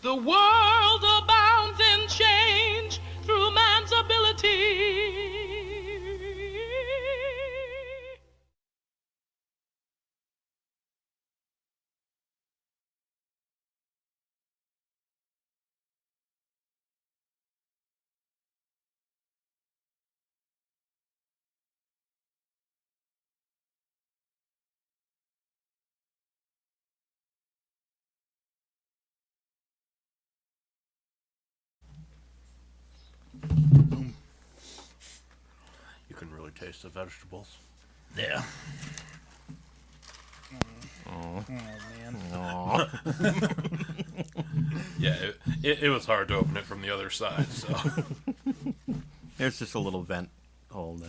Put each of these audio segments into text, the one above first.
The world abounds in change through man's ability. You can really taste the vegetables. Yeah. Oh man. Yeah, it was hard to open it from the other side, so. There's just a little vent hole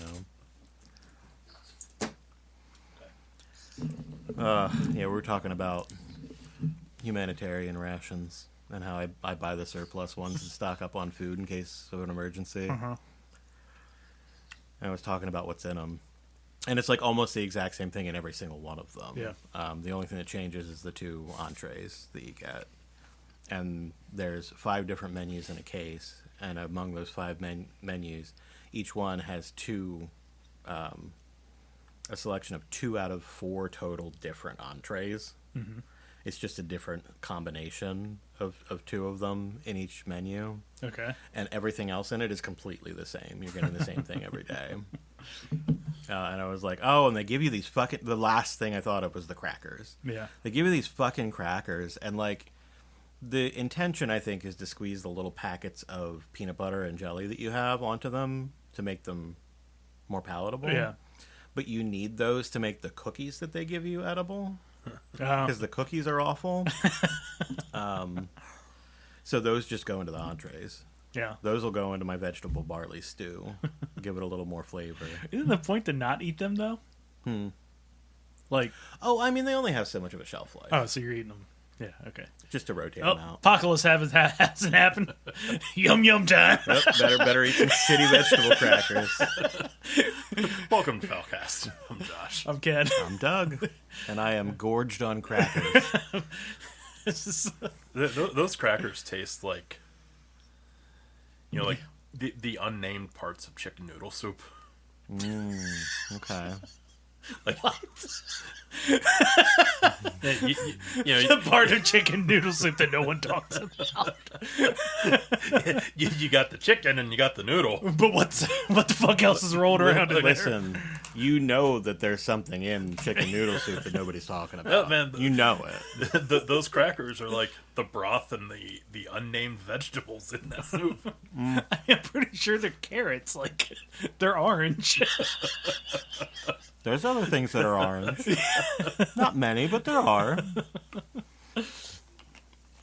now. Yeah, we were talking about humanitarian rations and how I buy the surplus ones and stock up on food in case of an emergency. Uh-huh. And I was talking about what's in them. And it's like almost the exact same thing in every single one of them. Yeah. The only thing that changes is the 2 entrees that you get. And there's 5 different menus in a case. And among those 5 menus, each one has 2, a selection of 2 out of 4 total different entrees. Mm-hmm. It's just a different combination of 2 of them in each menu. Okay. And everything else in it is completely the same. You're getting the same thing every day. And I was like, oh, and they give you these fucking... The last thing I thought of was the crackers. Yeah. They give you these fucking crackers, and, like, the intention, I think, is to squeeze the little packets of peanut butter and jelly that you have onto them to make them more palatable. Yeah. But you need those to make the cookies that they give you edible. Oh. Because the cookies are awful. So those just go into the entrees. Yeah. Those will go into my vegetable barley stew. Give it a little more flavor. Isn't the point to not eat them, though? Like... Oh, I mean, they only have so much of a shelf life. Oh, so you're eating them. Yeah, okay. Just to rotate Oh, them out. apocalypse hasn't happened. Yum yum time. Yep, better eat some shitty vegetable crackers. Welcome to Falcast. I'm Josh. I'm Ken. I'm Doug, and I am gorged on crackers. Those crackers taste like, you know, like the unnamed parts of chicken noodle soup. Okay. Like What? you know, The part of chicken noodle soup that no one talks about. you got the chicken and you got the noodle. But what the fuck else is rolled around in there? Listen, you know that there's something in chicken noodle soup that nobody's talking about. Oh, man. You know it. Those crackers are like the broth and the unnamed vegetables in that soup. I'm pretty sure they're carrots. Like, they're orange. There's other things that are orange. Not many, but there are.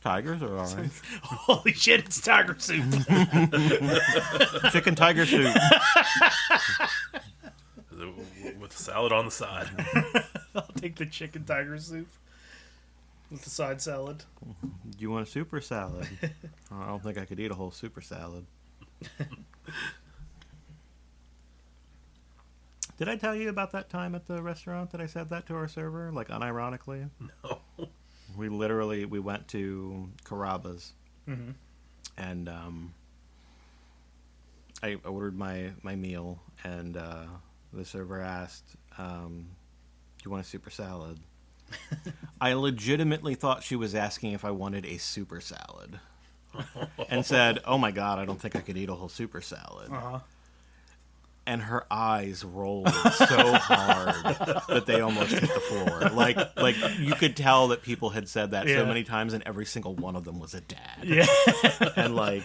Tigers are orange. Holy shit, it's tiger soup. Chicken tiger soup. With salad on the side. I'll take the chicken tiger soup with the side salad. Do you want a super salad? I don't think I could eat a whole super salad. Did I tell you about that time at the restaurant that I said that to our server, like unironically? No. We went to Carrabba's, and I ordered my meal, and the server asked, do you want a super salad? I legitimately thought she was asking if I wanted a super salad, and said, oh my god, I don't think I could eat a whole super salad. Uh-huh. And her eyes rolled so hard that they almost hit the floor. Like you could tell that people had said that so many times, and every single one of them was a dad. Yeah. And like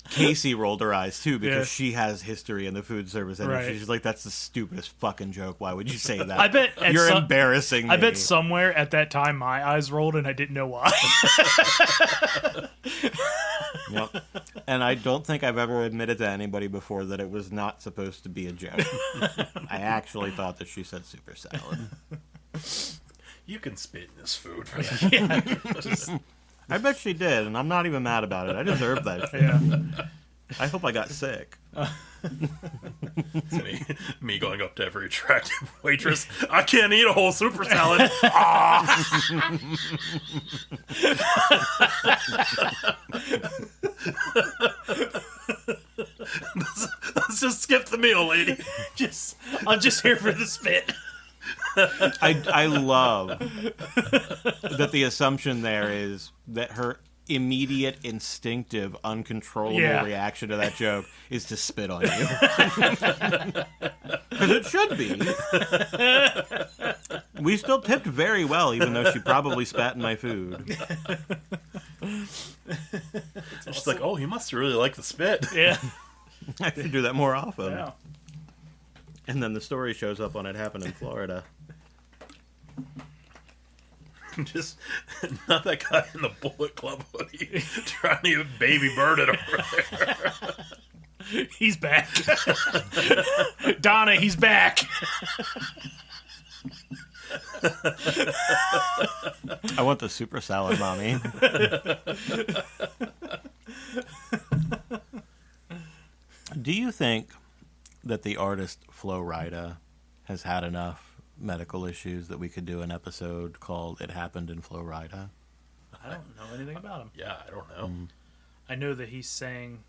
Casey rolled her eyes too because she has history in the food service industry. Right. She's like, "That's the stupidest fucking joke. Why would you say that? I bet at you're some- embarrassing me." I bet somewhere at that time my eyes rolled and I didn't know why. Yep. And I don't think I've ever admitted to anybody before that it was not supposed to be a joke. I actually thought that she said super salad. You can spit in this food. I bet she did, and I'm not even mad about it. I deserve that shit. Yeah. I hope I got sick. It's me going up to every attractive waitress. I can't eat a whole super salad. Ah! Let's just skip the meal, lady. I'm just here for the spit. I love that the assumption there is that her immediate, instinctive, uncontrollable reaction to that joke is to spit on you. Because it should be. We still tipped very well, even though she probably spat in my food. She's like, oh, he must really like the spit. Yeah. I should do that more often. Yeah. And then the story shows up on It Happened in Florida. Just not that guy in the Bullet Club hoodie trying to get baby birded over there. He's back. Donna, he's back. I want the super salad, mommy. Do you think that the artist Flo Rida has had enough medical issues that we could do an episode called It Happened in Flo Rida? I don't know anything about him. Yeah, I don't know. I know that he sang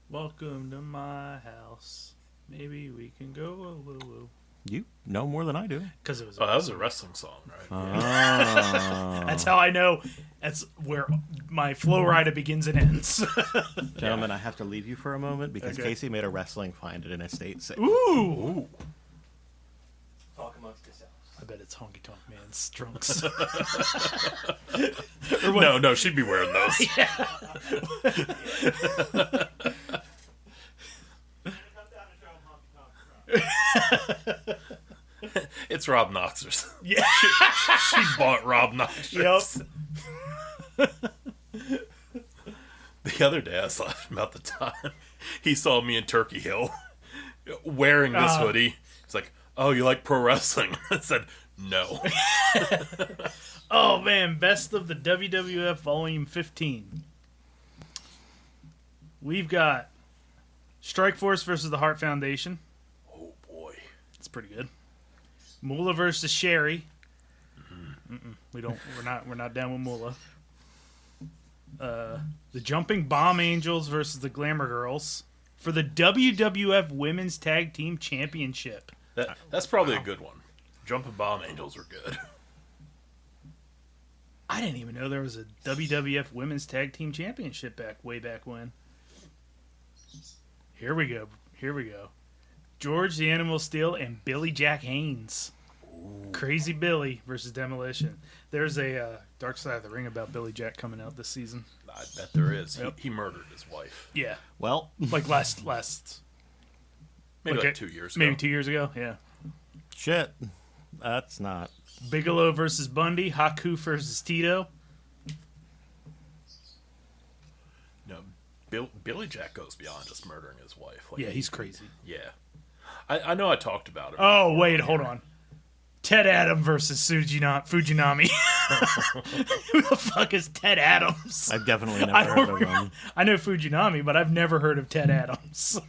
"Welcome to my house. Maybe we can go whoa, whoa, whoa." You know more than I do. Because it was. Oh, that was a wrestling song, right? That's how I know. That's where my Flo Rida begins and ends. Gentlemen, I have to leave you for a moment because Okay. Casey made a wrestling find at an estate sale. Ooh. Talk amongst yourselves. I bet it's Honky Tonk Man's trunks. No, she'd be wearing those. It's Rob Knoxer's. Yeah. She bought Rob Knoxer's. Yep. The other day I was laughing about the time he saw me in Turkey Hill wearing this hoodie. He's like, oh, you like pro wrestling? I said, no. Oh, man. Best of the WWF Volume 15. We've got Strikeforce versus the Hart Foundation. Oh, boy. It's pretty good. Moolah versus Sherry. We're not down with Moolah. The Jumping Bomb Angels versus the Glamour Girls for the WWF Women's Tag Team Championship. That's probably a good one. Jumping Bomb Angels are good. I didn't even know there was a WWF Women's Tag Team Championship way back when. Here we go. George the Animal Steel and Billy Jack Haynes. Ooh. Crazy Billy versus Demolition. There's a Dark Side of the Ring about Billy Jack coming out this season. I bet there is. Yep. He murdered his wife. Yeah. Well, Like last Maybe like 2 years ago. Maybe 2 years ago, yeah. shit. That's not. Bigelow versus Bundy, Haku versus Tito. No, Billy Jack goes beyond just murdering his wife. Like, Yeah, he's crazy. Yeah. I know I talked about it. Oh, wait, hold on. Ted Adam versus Fujinami. Who the fuck is Ted Adams? I've definitely never heard of him. I know Fujinami, but I've never heard of Ted Adams.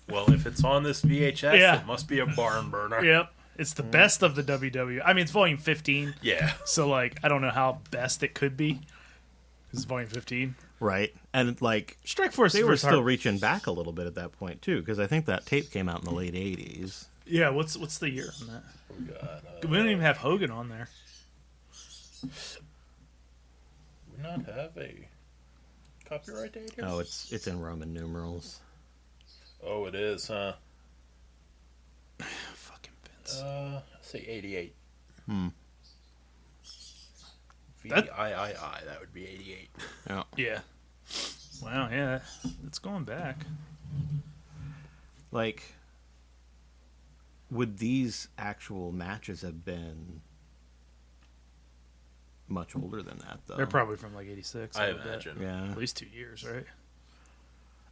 Well, if it's on this VHS, Yeah. it must be a barn burner. Yep. It's the best of the WW. I mean, it's volume 15. Yeah. So, like, I don't know how best it could be. It's volume 15. Right. And, like, Strikeforce they were versus still Hart- reaching back a little bit at that point, too, because I think that tape came out in the late 80s. Yeah, what's the year on that? God, We don't even have Hogan on there. we not have a copyright date here? Oh, it's in Roman numerals. Oh, it is, huh? Fucking Vince. Let's say 88. VIII, that would be 88. Yeah. Yeah. Wow, yeah. It's going back. Like, would these actual matches have been much older than that, though? They're probably from like 86. I would bet. imagine. Yeah. At least 2 years, right?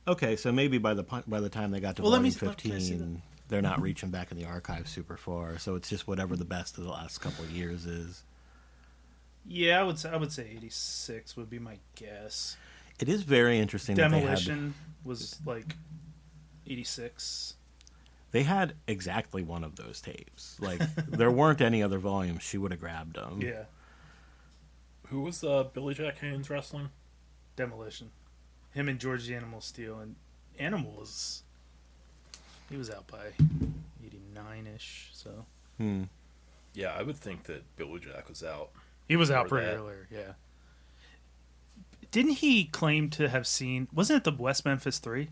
Okay, so maybe by the time they got to Well, let volume me- let me see 15, they're not reaching back in the archives super far. So it's just whatever the best of the last couple of years is. Yeah, I would say 86 would be my guess. It is very interesting that Demolition was like 86. they had exactly one of those tapes. Like, there weren't any other volumes. She would have grabbed them. Yeah, Who was Billy Jack Haynes wrestling? Demolition. Him and George the Animal Steel, and Animal was he was out by 89-ish. So Yeah, I would think that Billy Jack was out. he was out Before pretty that. earlier. Yeah. Didn't he claim to have seen? Wasn't it the West Memphis 3?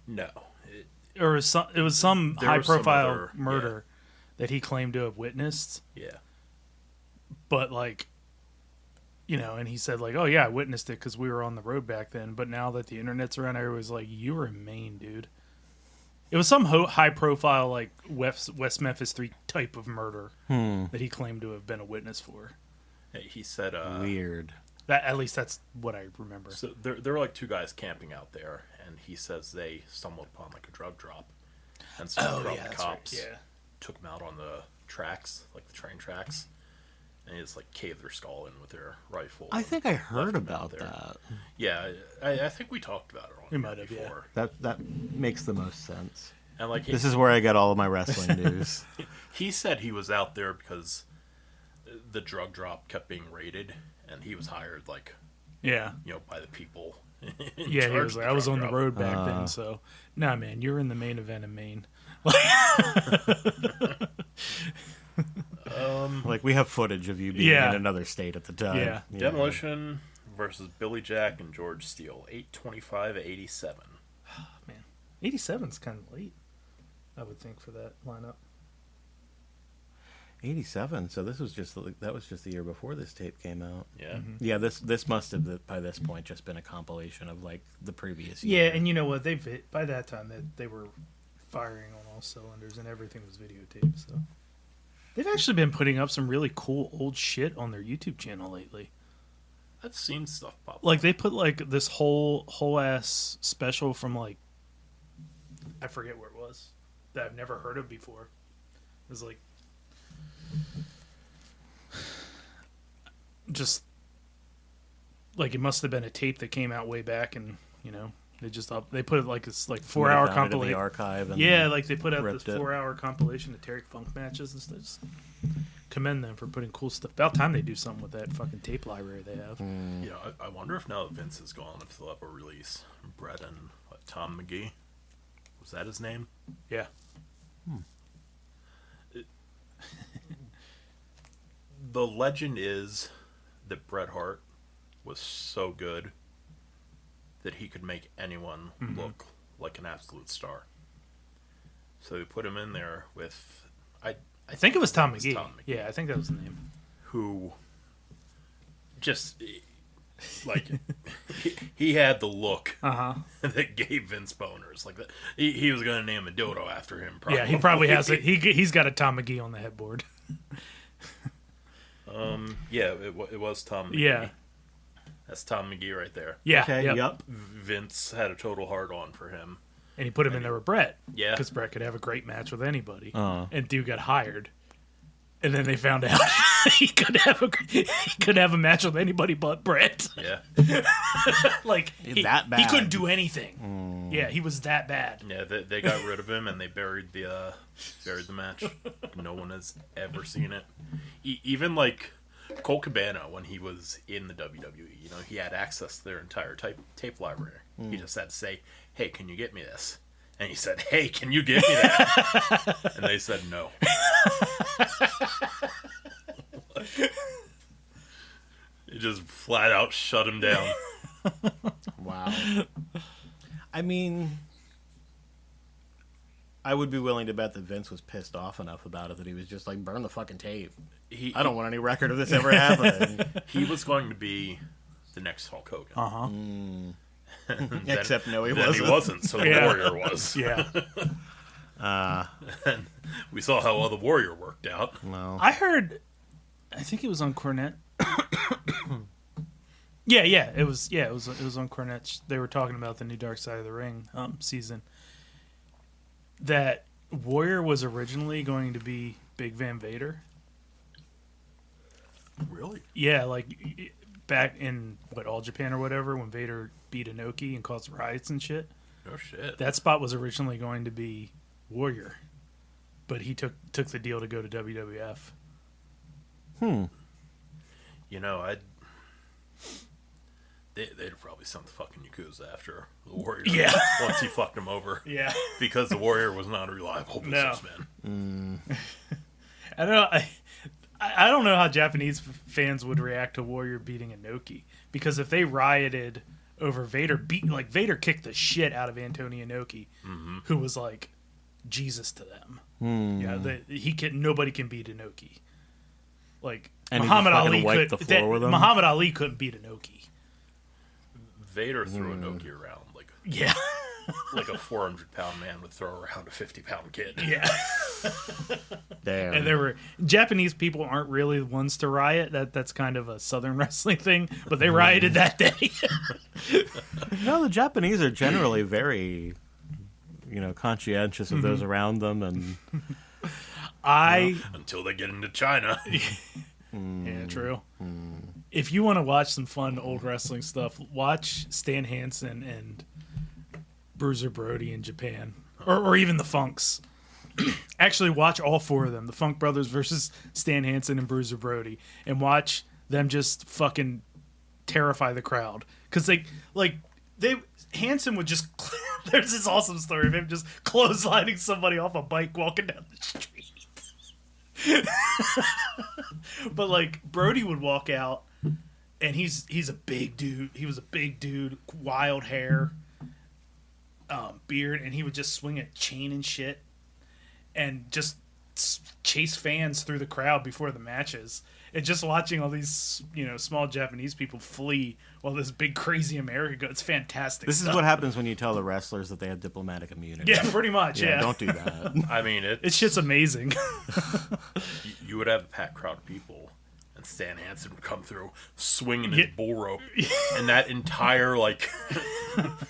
No. Or it was some There was some high-profile other- murder that he claimed to have witnessed. Yeah. But like, you know, and he said like, "Oh yeah, I witnessed it because we were on the road back then." But now that the internet's around, everybody's like, "You were in Maine, dude." It was some high-profile like West Memphis 3 type of murder that he claimed to have been a witness for. He said... Weird. That at least that's what I remember. So there were like two guys camping out there, and he says they stumbled upon like a drug drop, and some drug that's cops right. Yeah. took them out on the tracks, like the train tracks, and he just like caved their skull in with their rifle. I think I and heard left them out about there. that. Yeah, I think we talked about it on We here might have, yeah. before. That makes the most sense. And like This is where I get all of my wrestling news. he said he was out there because the drug drop kept being raided, and he was hired like Yeah. by the people. Yeah, he charge was of like, I was drug on the drop. road back then, so nah, man, you're in the main event in Maine. Like, we have footage of you being Yeah. in another state at the time. Yeah. Demolition versus Billy Jack and George Steele, 825-87. Man, 87's kind of late, I would think, for that lineup. 87. So that was just the year before this tape came out. Yeah. Yeah, this must have by this point just been a compilation of like the previous Yeah, year. and you know what? By that time they were firing on all cylinders, and everything was videotaped. So they've actually been putting up some really cool old shit on their YouTube channel lately. I've seen stuff pop up. Like they put like this whole ass special from like I forget where it was that I've never heard of before. It was like just like it must have been a tape that came out way back, and they put it like it's like 4-hour Somebody found it in compilation. the archive. And Yeah, like they put out this ripped it. 4-hour compilation of Terry Funk matches and stuff. Just commend them for putting cool stuff. About time they do something with that fucking tape library they have. Yeah, I wonder if now that Vince is gone, if they'll ever release Brett and Tom McGee. Was that his name? Yeah. The legend is that Bret Hart was so good that he could make anyone look like an absolute star. So they put him in there with I think it was Tom McGee. Tom McGee. Yeah, I think that was the name. who just like he had the look that gave Vince boners. Like that, he was going to name a dodo after him. Probably. Yeah, he probably has it. He's got a Tom McGee on the headboard. Yeah, it was Tom McGee. Yeah. That's Tom McGee right there. Yeah. Okay. Yep. Vince had a total hard on for him. And he put him in there with Brett. Yeah. Because Brett could have a great match with anybody. Uh-huh. And dude got hired. And then they found out he could have a match with anybody but Brett. Yeah. Like That bad. He couldn't do anything. Yeah, he was that bad. Yeah, they got rid of him and they buried the match. No one has ever seen it. Even like Colt Cabana, when he was in the WWE, he had access to their entire tape library. He just had to say, "Hey, can you get me this?" And he said, "Hey, can you get me that?" And they said no. It just flat out shut him down. Wow. I mean, I would be willing to bet that Vince was pissed off enough about it that he was just like, burn the fucking tape. I don't want any record of this ever happening. He was going to be the next Hulk Hogan. Uh-huh. Except no, he Then wasn't. he wasn't, so the Yeah. Warrior was. Yeah. And we saw how well the Warrior worked out. No. I heard, I think it was on Cornette. Yeah, it was on Cornette. They were talking about the new Dark Side of the Ring season. That Warrior was originally going to be Big Van Vader. Really? Yeah, like back in All Japan or whatever when Vader beat Inoki and caused riots and shit. Oh shit. That spot was originally going to be Warrior, but he took the deal to go to WWF. You know, they'd have probably sent the fucking Yakuza after the Warrior. Yeah. Once he fucked him over. Yeah. Because the Warrior was not a reliable businessman. I don't know. I don't know how Japanese fans would react to Warrior beating Inoki, because if they rioted over Vader Vader kicked the shit out of Antonio Inoki, who was like Jesus to them. Yeah, nobody can beat Inoki. Like And Muhammad he just Ali fucking wiped the floor with him? Muhammad Ali couldn't beat Inoki. Vader threw Inoki around Yeah. like a 400-pound man would throw around a 50-pound kid. Yeah. Damn. And there were Japanese people aren't really the ones to riot. That's kind of a Southern wrestling thing, but they rioted that day. No, the Japanese are generally very, conscientious of those around them, and Until they get into China. Yeah, true. If you want to watch some fun old wrestling stuff, watch Stan Hansen and Bruiser Brody in Japan, or even the Funks. Actually, watch all four of them: the Funk Brothers versus Stan Hansen and Bruiser Brody, and watch them just fucking terrify the crowd. Because Hansen would just. There's this awesome story of him just clotheslining somebody off a bike walking down the street. But Brody would walk out, and he's a big dude. He was a big dude, wild hair, beard, and he would just swing a chain and shit, and just chase fans through the crowd before the matches. And just watching all these, small Japanese people flee while this big crazy American goes. It's fantastic. this is what happens when you tell the wrestlers that they have diplomatic immunity. Yeah, pretty much. Yeah, Don't do that. I mean, It shit's amazing. you would have a packed crowd of people, and Stan Hansen would come through swinging his bull rope, and that entire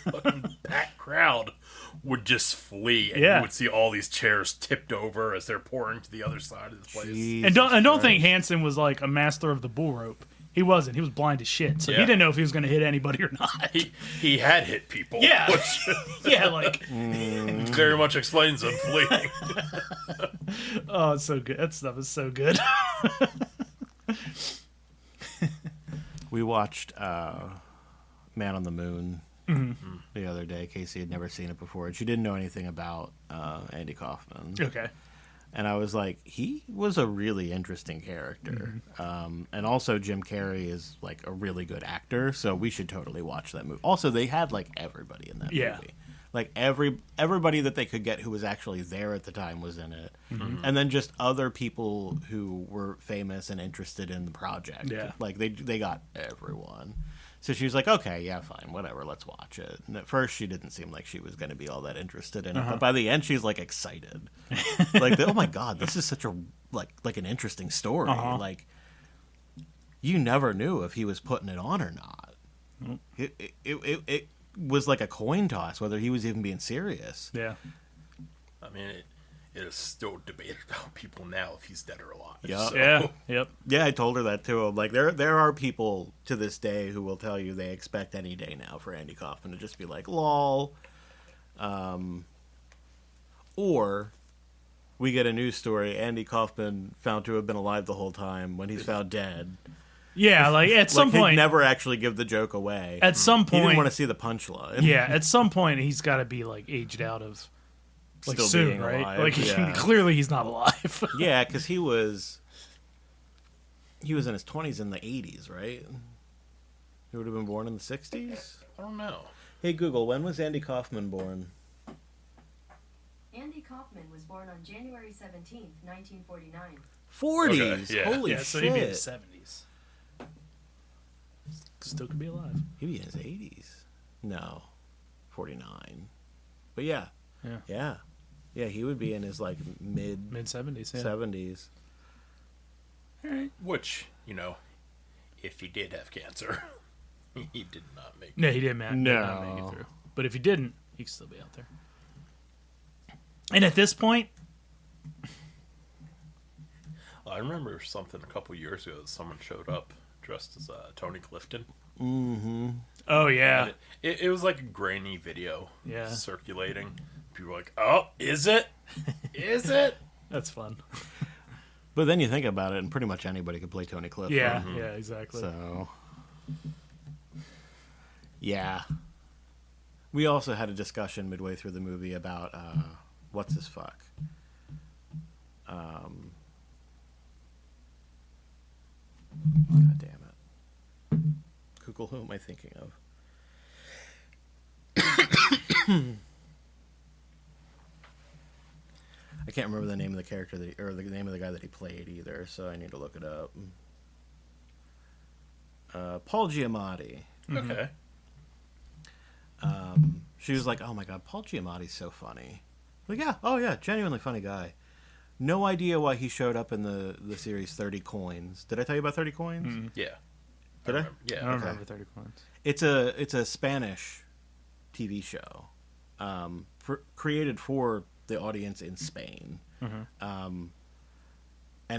fucking packed crowd would just flee, and you would see all these chairs tipped over as they're pouring to the other side of the place. Jesus And don't Christ. think Hansen was like a master of the bull rope. He wasn't. He was blind as shit, so he Yeah. didn't know if he was going to hit anybody or not. He had hit people. Yeah. Which Yeah, very much explains him fleeing. oh, it's so good. That stuff is so good. We watched Man on the Moon the other day. Casey had never seen it before, and she didn't know anything about Andy Kaufman. Okay. And I was like, he was a really interesting character. And also Jim Carrey is a really good actor, so we should totally watch that movie. Also, they had everybody in that movie. Everybody that they could get who was actually there at the time was in it. And then just other people who were famous and interested in the project. Yeah. They got everyone. So she was like, okay, yeah, fine, whatever, let's watch it. And at first, she didn't seem like she was going to be all that interested in it. But by the end, she's, excited. Oh, my God, this is such a, an interesting story. You never knew if he was putting it on or not. It was like a coin toss, whether he was even being serious. Yeah. I mean, it is still debated about people now if he's dead or alive. Yeah. So. Yeah. Yep. Yeah, I told her that too. There are people to this day who will tell you they expect any day now for Andy Kaufman to just be like, lol. Or we get a news story, Andy Kaufman found to have been alive the whole time when he's found dead. Yeah, at some He'd point. never actually give the joke away. At some He didn't point. want to see the punchline. Yeah, at some point, he's got to be, aged out of. Still soon, being right? alive, yeah. Clearly he's not alive. Yeah, because he was in his 20s in the 80s, right? He would have been born in the 60s? I don't know. Hey, Google, when was Andy Kaufman born? Andy Kaufman was born on January 17th, 1949. 40s? Okay, yeah. Holy yeah, shit. so he'd be in his 70s. Still could be alive. He'd be in his 80s. No. 49. But yeah. Yeah. Yeah. Yeah, he would be in his mid 70s, yeah. 70s. Which, if he did have cancer, he did not make it. No, he didn't did not make No. it through. But if he didn't, he could still be out there. And at this point, I remember something a couple years ago that someone showed up dressed as Tony Clifton. Oh yeah, And it was like a grainy video Yeah. circulating. People were like, oh, is it? Is it? that's fun. But then you think about it, and pretty much anybody could play Tony Clifton. Yeah, yeah, exactly. So, yeah. We also had a discussion midway through the movie about what's his fuck. God damn it. Kukul, who am I thinking of? I can't remember the name of the character or the name of the guy that he played either, so I need to look it up. Paul Giamatti. Okay. She was like, "Oh my god, Paul Giamatti's so funny." Like, yeah, oh yeah, genuinely funny guy. No idea why he showed up in the series 30 Coins. Did I tell you about 30 Coins? Yeah. Did I? remember- I Yeah. don't Okay. remember 30 coins. It's a Spanish TV show, created for the audience in Spain, and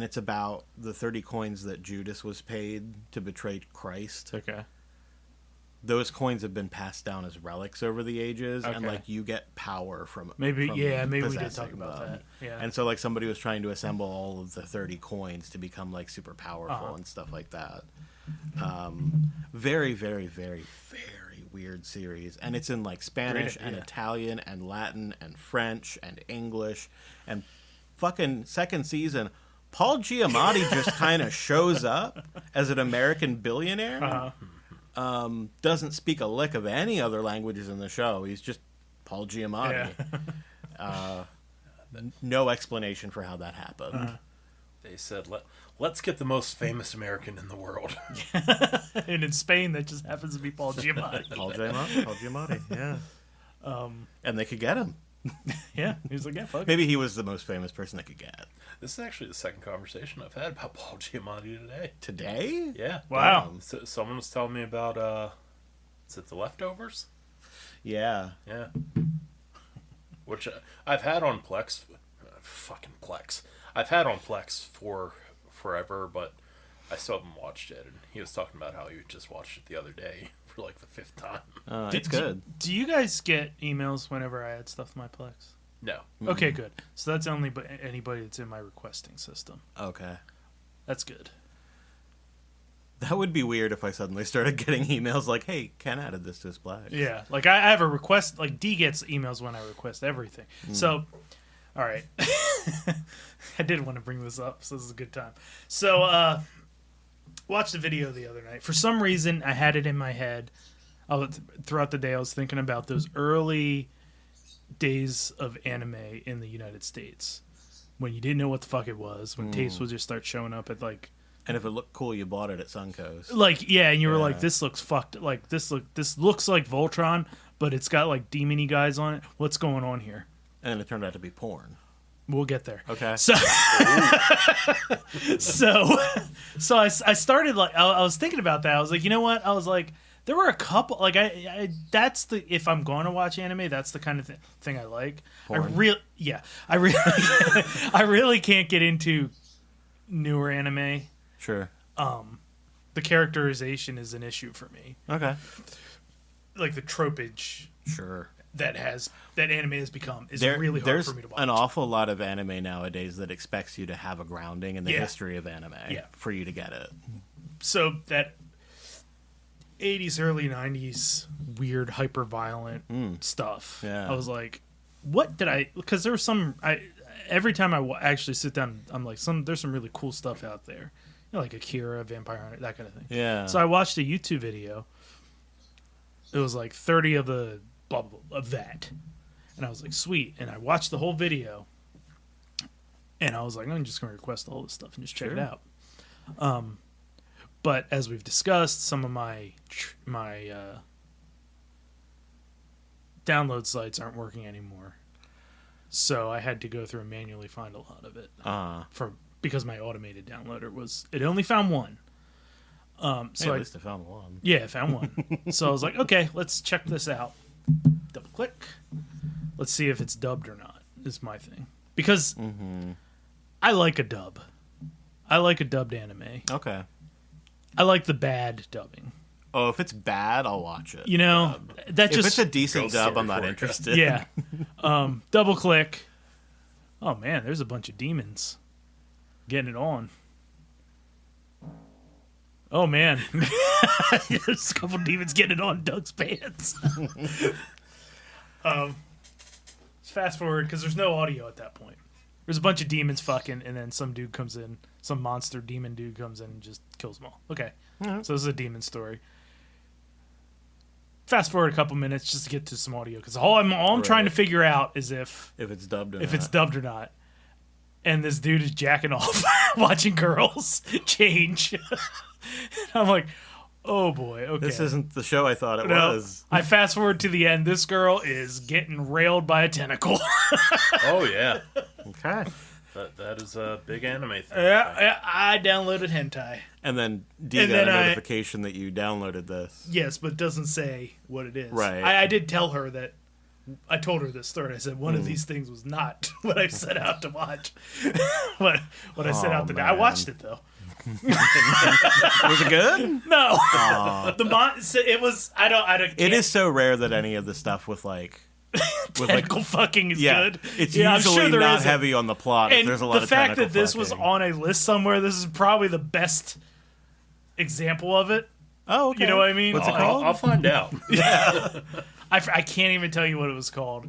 it's about the 30 coins that Judas was paid to betray Christ. Okay. Those coins have been passed down as relics over the ages, and Okay. like you get power from Maybe from we did possessing talk about them. that. Yeah. And so like somebody was trying to assemble all of the 30 coins to become like super powerful Uh-huh. and stuff like that. Very, very, very, very weird series, and it's in like Spanish Great and idea. Italian and Latin and French and English, and fucking second season. Paul Giamatti just kind of shows up as an American billionaire. Uh-huh. Doesn't speak a lick of any other languages in the show. He's just Paul Giamatti. No explanation for how that happened. They said, let's get the most famous American in the world. And in Spain, that just happens to be Paul Giamatti. Paul Giamatti, yeah. And they could get him. Yeah, he was like, yeah, fuck. Maybe he was the most famous person they could get. This is actually the second conversation I've had about Paul Giamatti today. Today? Yeah. Wow. So, someone was telling me about, is it The Leftovers? Yeah. Yeah. Which I've had on Plex. Fucking Plex. I've had on Plex for forever, but I still haven't watched it. And he was talking about how he just watched it the other day for like the 5th time. It's good. Do you guys get emails whenever I add stuff to my Plex? No. Okay, good. So that's only anybody that's in my requesting system. Okay. That's good. That would be weird if I suddenly started getting emails like, hey, Ken added this to his Plex. Yeah, like I have a request. Like D gets emails when I request everything. So, all right, I did want to bring this up, so this is a good time. So, watched a video the other night. For some reason, I had it in my head. Throughout the day, I was thinking about those early days of anime in the United States when you didn't know what the fuck it was. When tapes would just start showing up at like. And if it looked cool, you bought it at Suncoast. Like, yeah, and you were Yeah. like, this looks fucked. Like, this looks like Voltron, but it's got like demony guys on it. What's going on here? And it turned out to be porn. We'll get there. Okay. So, so I started like I was thinking about that. I was like, you know what? I was like, there were a couple like I that's the if I'm going to watch anime, that's the kind of thing I like. Porn. I really can't get into newer anime. Sure. The characterization is an issue for me. Okay. Like the tropage Sure. that anime has become is really hard there's for me to watch. an awful lot of anime nowadays that expects you to have a grounding in the Yeah. history of anime Yeah. for you to get it. So that 80s, early 90s weird, hyper violent stuff. Yeah. I was like, what did I? Because there was some. Every time I actually sit down, I'm like, there's some really cool stuff out there. You know, like Akira, Vampire Hunter, that kind of thing. Yeah. So I watched a YouTube video. It was like 30 of the blah, blah, blah of that. And I was like, sweet. And I watched the whole video. And I was like, I'm just going to request all this stuff and just check it Sure. out. But as we've discussed, some of my download sites aren't working anymore. So I had to go through and manually find a lot of it. Because my automated downloader it only found one. Hey, at least I found one. Yeah, I found one. So I was like, okay, let's check this out. Double click. Let's see if it's dubbed or not, is my thing. Because I like a dub. I like a dubbed anime. Okay. I like the bad dubbing. Oh, if it's bad, I'll watch it. You know, that If just it's a decent Ghost dub, story I'm not for you. interested. yeah. Double click. Oh man, there's a bunch of demons getting it on. Oh man, there's a couple demons getting it on Doug's pants. Let's fast forward because there's no audio at that point. There's a bunch of demons fucking, and then some dude comes in, some monster demon dude comes in and just kills them all. Okay, so this is a demon story. Fast forward a couple minutes just to get to some audio because all I'm trying to figure out is if If it's dubbed or if not. it's dubbed or not. And this dude is jacking off watching girls change. I'm like, oh boy, okay. This isn't the show I thought it No, was. I fast forward to the end. This girl is getting railed by a tentacle. Oh yeah, Okay. that is a big anime thing. Yeah, I downloaded hentai. And then D And got then a I- notification that you downloaded this. Yes, but it doesn't say what it is. Right. I did tell her that. I told her this story. I said one of these things was not what I set out to watch. what I set out to do. I man. watched it though. Was it good? No, it was. I don't. It is so rare that any of the stuff with like Tentacle fucking is yeah, good. it's I'm usually sure there not isn't. heavy on the plot. If And there's a lot the of fact tentacle that this was fucking. on a list somewhere, this is probably the best example of it. Oh, okay. You know what I mean? What's it I'll, called? I'll find out. I can't even tell you what it was called.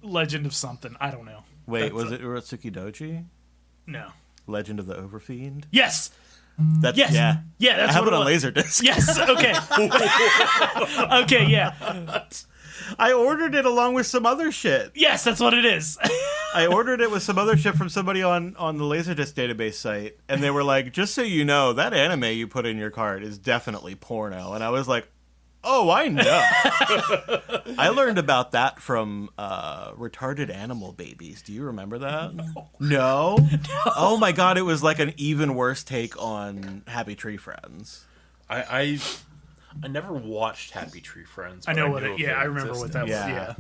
Legend of something. I don't know. Wait, was it Urotsuki Doji? No. Legend of the Overfiend? Yes. That's Yes. yeah. Yeah. That's I have what it on was. Laserdisc. Yes. Okay. Okay. Yeah. I ordered it along with some other shit. Yes. That's what it is. I ordered it with some other shit from somebody on the Laserdisc database site, and they were like, "Just so you know, that anime you put in your cart is definitely porno." And I was like, "Oh, I know." I learned about that from Retarded Animal Babies. Do you remember that? No. Oh my god, it was like an even worse take on Happy Tree Friends. I never watched Happy Tree Friends. I but know what knew it. of Yeah, their I remember what that was. Yeah.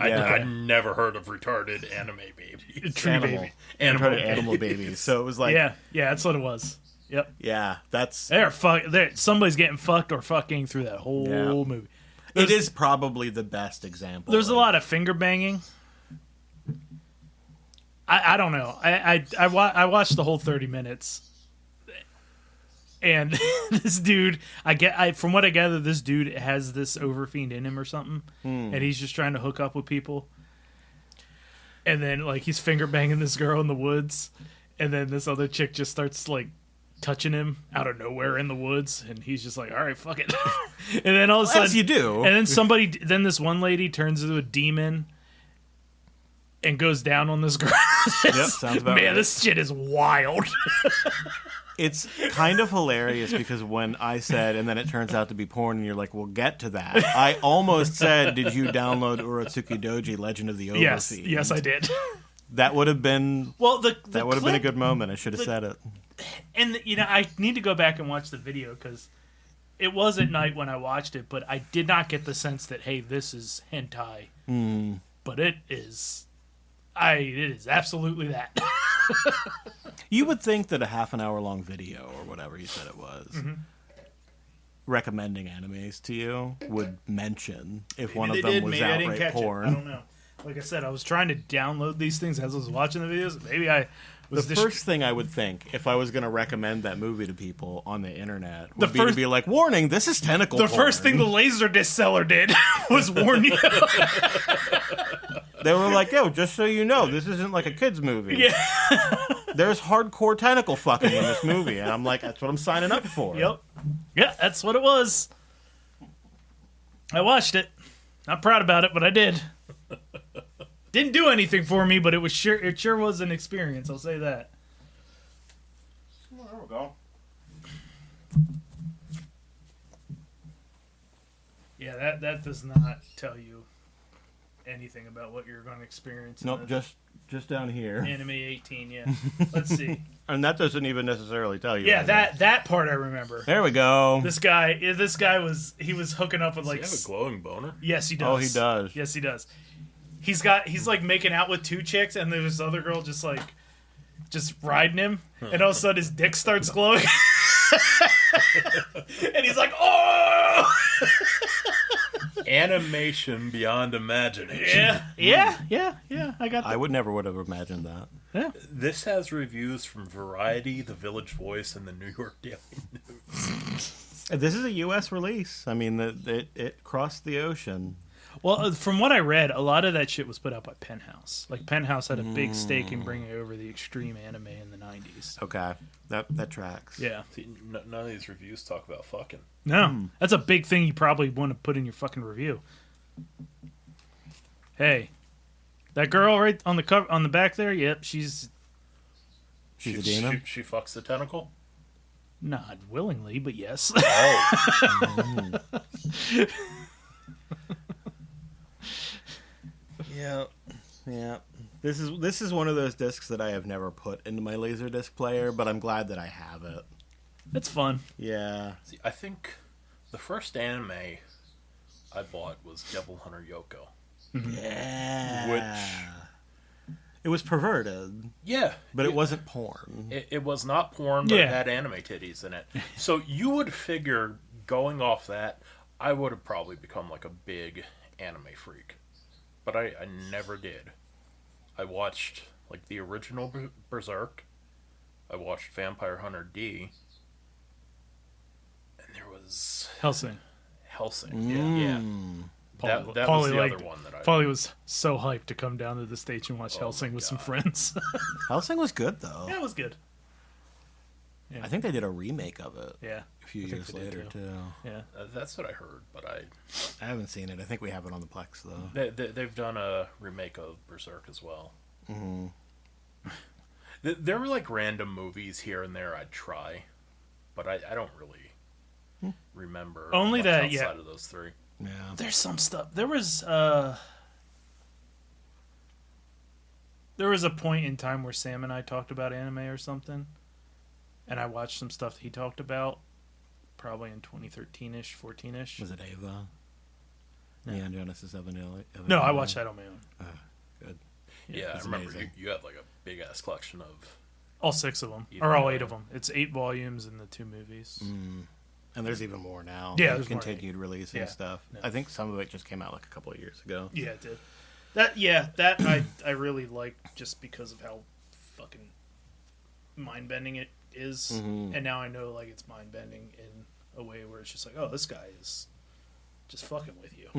Yeah. Yeah. I never heard of retarded anime babies. Tree baby. Retarded Animal Babies. So it was like, Yeah. Yeah. That's what it was. Yep. yeah, that's Somebody's getting fucked or fucking through that whole Yeah. movie. it is probably the best example. There's a lot of finger banging. I don't know. I watched the whole 30 minutes, and this dude, from what I gather, this dude has this overfiend in him or something, and he's just trying to hook up with people. And then like he's finger banging this girl in the woods, and then this other chick just starts like touching him out of nowhere in the woods, and he's just like, all right, fuck it. And then all of a sudden, As you do. and then this one lady turns into a demon and goes down on this girl. Yep, sounds about Man, right. this shit is wild. It's kind of hilarious because when I said, and then it turns out to be porn, and you're like, we'll get to that. I almost said, did you download Urotsuki Doji, Legend of the Overfiend? Yes, I did. That would have been Well, that would have been a good moment. I should have said it. And I need to go back and watch the video because it was at night when I watched it, but I did not get the sense that hey, this is hentai. But it is. It is absolutely that. You would think that a half an hour long video or whatever you said it was, recommending animes to you would mention if one of them was outright porn. I don't know. Like I said, I was trying to download these things as I was watching the videos. Maybe I was The first thing I would think if I was going to recommend that movie to people on the internet would The be to first- be like, warning, this is tentacle the porn. first thing the Laserdisc seller did was warn you. They were like, yo, just so you know, this isn't like a kid's movie. Yeah. There's hardcore tentacle fucking in this movie. And I'm like, that's what I'm signing up for. Yep. Yeah, that's what it was. I watched it. Not proud about it, but I did. Didn't do anything for me, but it sure was an experience, I'll say that. Well, there we go. Yeah, that does not tell you anything about what you're going to experience. in Nope, the just down here. Anime 18, yeah. Let's see. And that doesn't even necessarily tell you. Yeah, anything. that part I remember. There we go. This guy was hooking up with Does like he have a glowing boner? yes, he does. Oh, he does. Yes, he does. He's like making out with two chicks, and there's this other girl just riding him, and all of a sudden his dick starts glowing. And he's like, oh! Animation beyond imagination. Yeah. I got I would have imagined that. Yeah. This has reviews from Variety, The Village Voice, and the New York Daily News. This is a U.S. release. I mean, it crossed the ocean. Well, from what I read, a lot of that shit was put out by Penthouse. Like, Penthouse had a big stake in bringing over the extreme anime in the 90s. Okay, that tracks. Yeah. See, none of these reviews talk about fucking. No, that's a big thing you probably want to put in your fucking review. Hey, that girl right on the cover, on the back there, yep, she's She's a demon? She fucks the tentacle? not willingly, but yes. Oh. Yeah. This is one of those discs that I have never put into my Laserdisc player, but I'm glad that I have it. It's fun. Yeah. See, I think the first anime I bought was Devil Hunter Yoko. Yeah. It was perverted, Yeah. but it wasn't porn. It was not porn, but Yeah. it had anime titties in it. So you would figure, going off that, I would have probably become like a big anime freak. But I never did. I watched like the original Berserk. I watched Vampire Hunter D. And there was Helsing. Helsing. Yeah. That was Paulie the liked other one that I... Paulie was so hyped to come down to the stage and watch Oh Helsing my with some God. friends. Hellsing was good, though. Yeah, it was good. I think they did a remake of it Yeah. a few I think years they did later, too. Yeah. That's what I heard, but I haven't seen it. I think we have it on the Plex, though. they've done a remake of Berserk as well. Mm-hmm. There were like random movies here and there I'd try, but I don't really remember Only much that, outside yeah. of those three. Yeah. There's some stuff. There was a point in time where Sam and I talked about anime or something, and I watched some stuff he talked about, probably in 2013-ish, 14-ish. Was it Ava? No. Neon Genesis Evangelion? No, I watched that on my own. Good. Yeah, I it's remember amazing. you had like a big ass collection of. All 6 of them, Even or all more. 8 of them. It's 8 volumes and the 2 movies. And there's even more now. Yeah, Like, there's more. continued releasing Yeah. stuff. Yeah. I think some of it just came out like a couple of years ago. Yeah, it did. That I really liked just because of how fucking mind bending it is. And now I know like it's mind bending in a way where it's just like, oh, this guy is just fucking with you.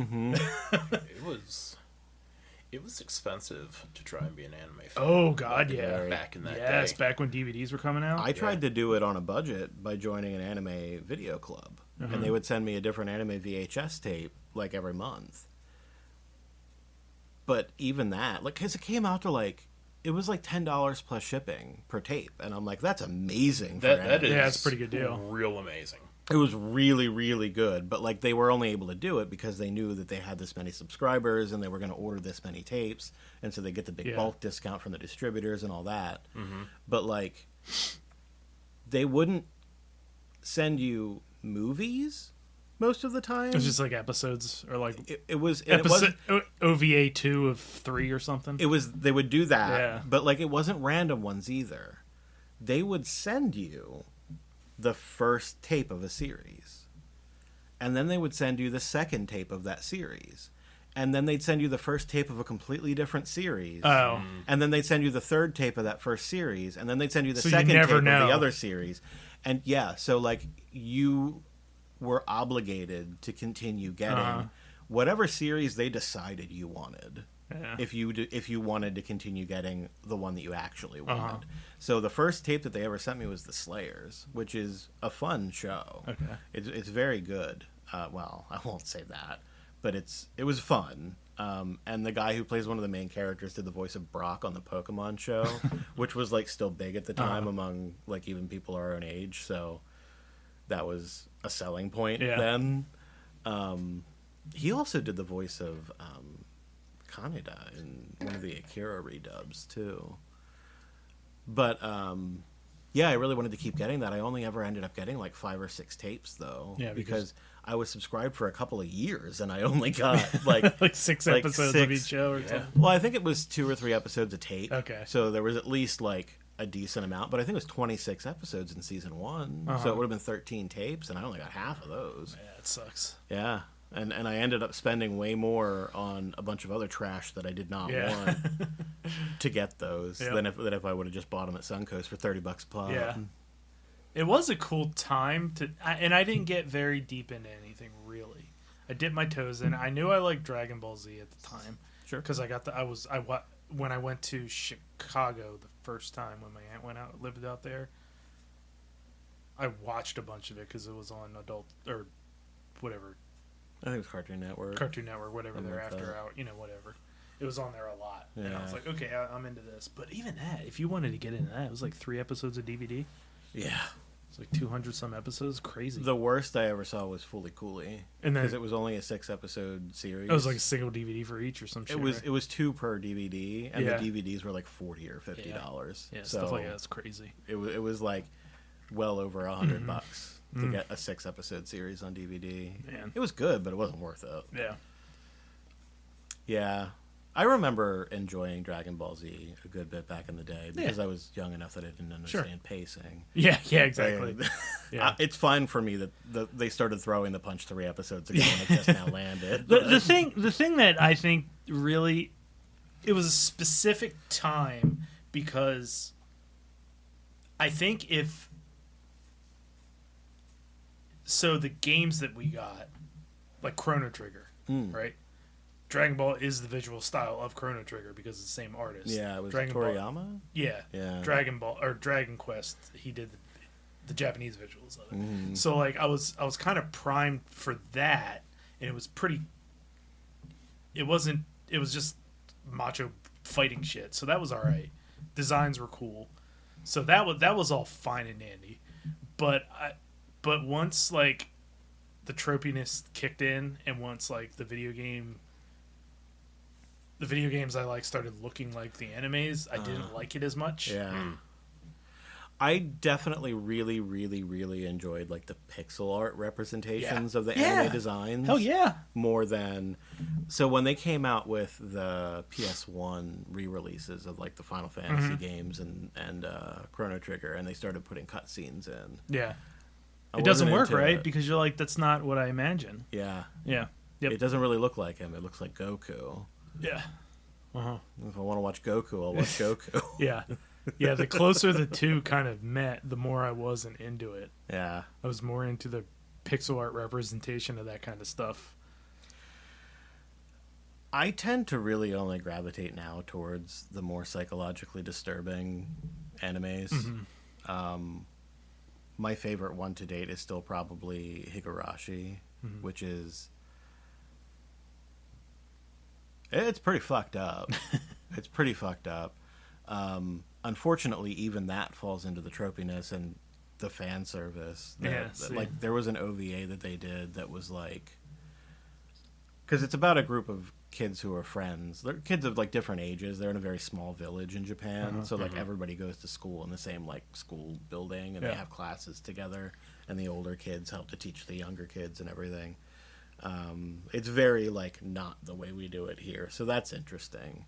It was expensive to try and be an anime fan. Oh God, yeah. Back in that Yes, day. back when DVDs were coming out. I tried to do it on a budget by joining an anime video club. And they would send me a different anime VHS tape like every month. But even that, like, because it came out to like, it was like $10 plus shipping per tape. And I'm like, that's amazing for That anime. is Yeah, it's a pretty good deal. Real amazing. It was really, really good, but like they were only able to do it because they knew that they had this many subscribers and they were going to order this many tapes, and so they get the big Yeah. bulk discount from the distributors and all that. But like, they wouldn't send you movies most of the time. It was just like episodes or like It was and it episode wasn't. OVA 2 of 3 or something. It was they would do that, Yeah. but like it wasn't random ones either. They would send you the first tape of a series, and then they would send you the second tape of that series, and then they'd send you the first tape of a completely different series, Oh. and then they'd send you the third tape of that first series, and then they'd send you the So you second never tape know. of the other series. And yeah, so like you were obligated to continue getting whatever series they decided you wanted. Yeah. If you wanted to continue getting the one that you actually wanted. So the first tape that they ever sent me was The Slayers, which is a fun show. Okay. It's very good. Well, I won't say that, but it was fun. And the guy who plays one of the main characters did the voice of Brock on the Pokemon show, which was like still big at the time among like even people our own age. So that was a selling point then. He also did the voice of Kaneda in one of the Akira redubs too. But yeah, I really wanted to keep getting that. I only ever ended up getting like 5 or 6 tapes though, Yeah, because I was subscribed for a couple of years and I only got like like 6 episodes of each show or something. Well, I think it was 2 or 3 episodes a tape. Okay. So there was at least like a decent amount, but I think it was 26 episodes in season 1, so it would have been 13 tapes, and I only got half of those. Yeah, it sucks. Yeah, and I ended up spending way more on a bunch of other trash that I did not want to get those than if I would have just bought them at Suncoast for $30 a pop. Yeah. It was a cool time and I didn't get very deep into anything really. I dipped my toes in. I knew I liked Dragon Ball Z at the time. Sure. Because when I went to Chicago the first time when my aunt lived out there, I watched a bunch of it because it was on adult or whatever. I think it was Cartoon Network. Whatever they're after out, whatever. It was on there a lot. Yeah. And I was like, okay, I'm into this. But even that, if you wanted to get into that, it was like 3 episodes of DVD. Yeah. It's like 200 some episodes. Crazy. The worst I ever saw was Fully Cooley, And then because it was only a 6-episode series. it was like a single DVD for each or some shit. It was 2 per DVD, and Yeah. the DVDs were like $40 or $50. Yeah, so stuff like that's crazy. it was like well over $100 to get a 6-episode series on DVD. Man. It was good, but it wasn't worth it. Yeah. Yeah. I remember enjoying Dragon Ball Z a good bit back in the day because I was young enough that I didn't understand pacing. Yeah, exactly. And Yeah. it's fine for me that they started throwing the punch 3 episodes ago and it just now landed. The thing that I think really, it was a specific time because I think so the games that we got, like Chrono Trigger, right? Dragon Ball is the visual style of Chrono Trigger because it's the same artist. Yeah, it was Dragon Ball. Toriyama? Yeah. Dragon Ball or Dragon Quest, he did the Japanese visuals of it. So like I was kind of primed for that, and it was just macho fighting shit. So that was all right. Designs were cool. So that was all fine and dandy. But once like the tropiness kicked in, and once like the video games I like started looking like the animes, I didn't like it as much. Yeah. I definitely really, really, really enjoyed like the pixel art representations of the anime designs. Hell yeah. More than... So when they came out with the PS1 re-releases of like the Final Fantasy games and Chrono Trigger, and they started putting cutscenes in. Yeah. I It doesn't wasn't work, into right? it. Because you're like, that's not what I imagine. Yeah. Yeah. Yep. It doesn't really look like him. It looks like Goku. Yeah. Uh-huh. If I want to watch Goku, I'll watch Goku. Yeah. Yeah, the closer the two kind of met, the more I wasn't into it. Yeah. I was more into the pixel art representation of that kind of stuff. I tend to really only gravitate now towards the more psychologically disturbing animes. My favorite one to date is still probably Higurashi, which is... It's pretty fucked up. It's pretty fucked up. Unfortunately, even that falls into the tropiness and the fan service. Like, there was an OVA that they did that was like... Because it's about a group of kids who are friends. They're kids of like different ages. They're in a very small village in Japan, so like everybody goes to school in the same like school building, and they have classes together. And the older kids help to teach the younger kids and everything. It's very like not the way we do it here, so that's interesting.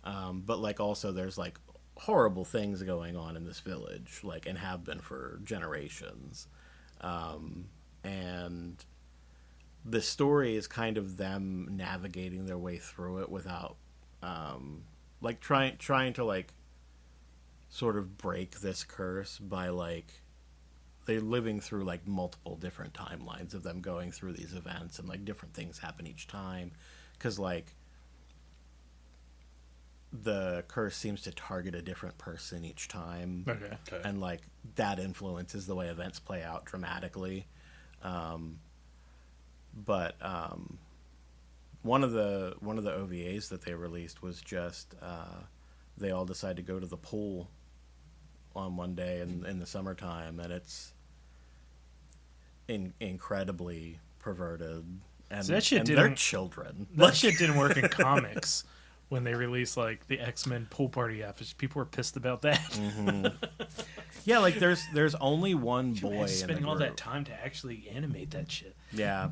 But like also there's like horrible things going on in this village, like, and have been for generations. And the story is kind of them navigating their way through it without, like trying to like sort of break this curse by like they're living through like multiple different timelines of them going through these events, and like different things happen each time, because like the curse seems to target a different person each time. Okay. And like that influences the way events play out dramatically. But one of the OVAs that they released was just they all decide to go to the pool on one day in the summertime, and it's incredibly perverted. And, So that shit and didn't- they're children. That shit didn't work in comics when they released like the X-Men pool party episodes. People were pissed about that. Yeah, like there's only one boy in the spending all that group. time to actually animate that shit. Yeah.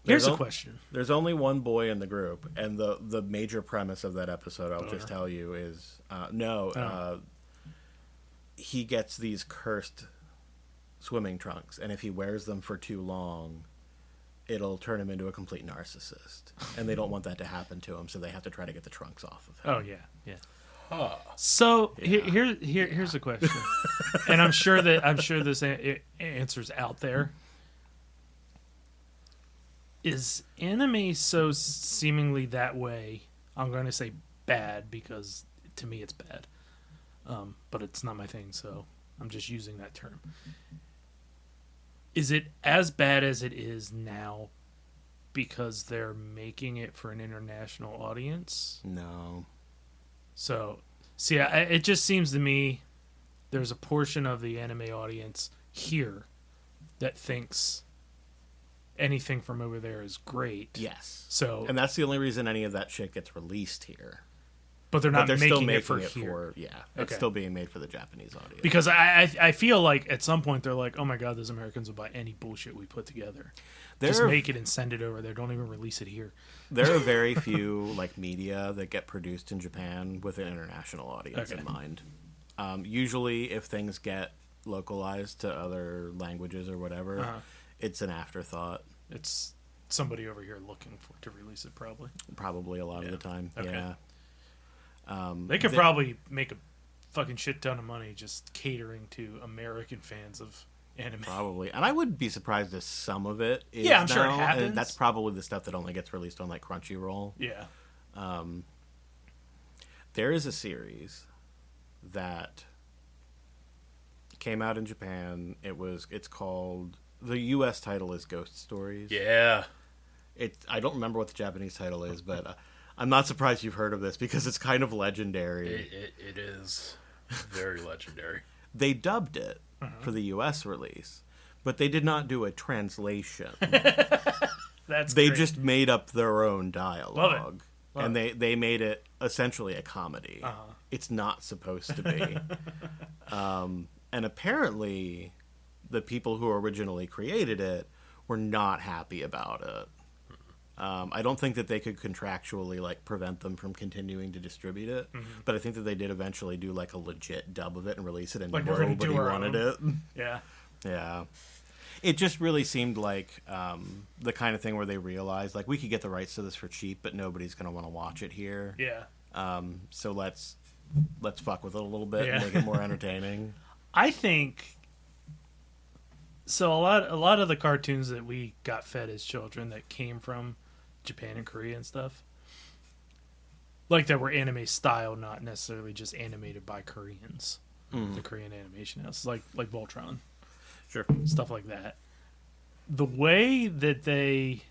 Here's There's a question. There's only one boy in the group, and the major premise of that episode, I'll just tell you, is he gets these cursed swimming trunks, and if he wears them for too long, it'll turn him into a complete narcissist. And they don't want that to happen to him, so they have to try to get the trunks off of him. Oh yeah. So here's a question, and I'm sure this answer's out there. Is anime so seemingly that way? I'm going to say bad because to me it's bad, but it's not my thing, so I'm just using that term. Is it as bad as it is now because they're making it for an international audience? No. So, see, it just seems to me there's a portion of the anime audience here that thinks anything from over there is great. Yes. So, And that's the only reason any of that shit gets released here. but they're not But they're making, still making it for it here. for, yeah. It's Okay. still being made for the Japanese audience. Because I feel like at some point they're like, oh my god, those Americans will buy any bullshit we put together. Just There are- make it and send it over there. Don't even release it here. There are very few like media that get produced in Japan with an international audience Okay. in mind. Usually, if things get localized to other languages or whatever, Uh-huh. it's an afterthought. It's somebody over here looking for to release it, probably. Probably a lot of the time. Okay. Yeah. They could probably make a fucking shit ton of money just catering to American fans of anime. Probably. And I wouldn't be surprised if some of it is Yeah, I'm sure it now, happens. and that's probably the stuff that only gets released on like Crunchyroll. Yeah. There is a series that came out in Japan. It's called, the US title is Ghost Stories. Yeah. I don't remember what the Japanese title is, but I'm not surprised you've heard of this because it's kind of legendary. It is very legendary. They dubbed it for the US release, but they did not do a translation. That's They great. just made up their own dialogue. Love And they made it essentially a comedy. Uh-huh. It's not supposed to be. And apparently, the people who originally created it were not happy about it. I don't think that they could contractually like prevent them from continuing to distribute it, but I think that they did eventually do like a legit dub of it and release it, and Like, we're gonna nobody do our wanted own. it. Yeah. Yeah. It just really seemed like the kind of thing where they realized, like, we could get the rights to this for cheap, but nobody's going to want to watch it here. Yeah. So let's fuck with it a little bit Yeah. and make it more entertaining. I think so. A lot of the cartoons that we got fed as children that came from Japan and Korea and stuff, like that were anime style, not necessarily just animated by Koreans. The Korean animation house, like Voltron, Sure. stuff like that. The way that they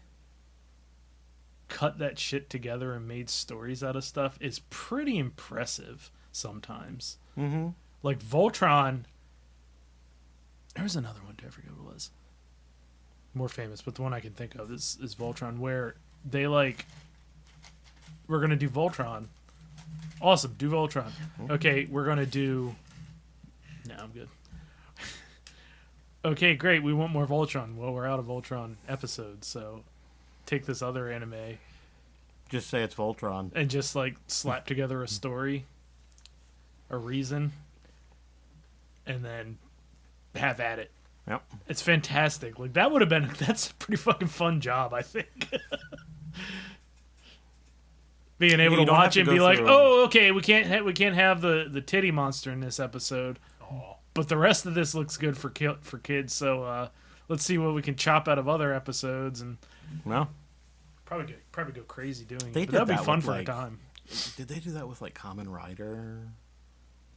cut that shit together and made stories out of stuff is pretty impressive sometimes. Mm-hmm. Like Voltron, there was another one too, I forget what it was. More famous, but the one I can think of is Voltron, where they like, we're gonna do Voltron. Awesome, do Voltron. Okay, we're gonna do. No, I'm good. Okay, great. We want more Voltron. Well, we're out of Voltron episodes, so take this other anime Just say it's Voltron. and just like slap together a story, a reason, and then have at it. Yep. It's fantastic. Like that would have been that's a pretty fucking fun job, I think. Being able You to don't have watch to it and go be like, through- "Oh, okay, we can't have the titty monster in this episode, but the rest of this looks good for kids. So let's see what we can chop out of other episodes and Well, probably go crazy doing it. They But did that'd be that fun with, for like- a time. did they do that with, like, Kamen Rider?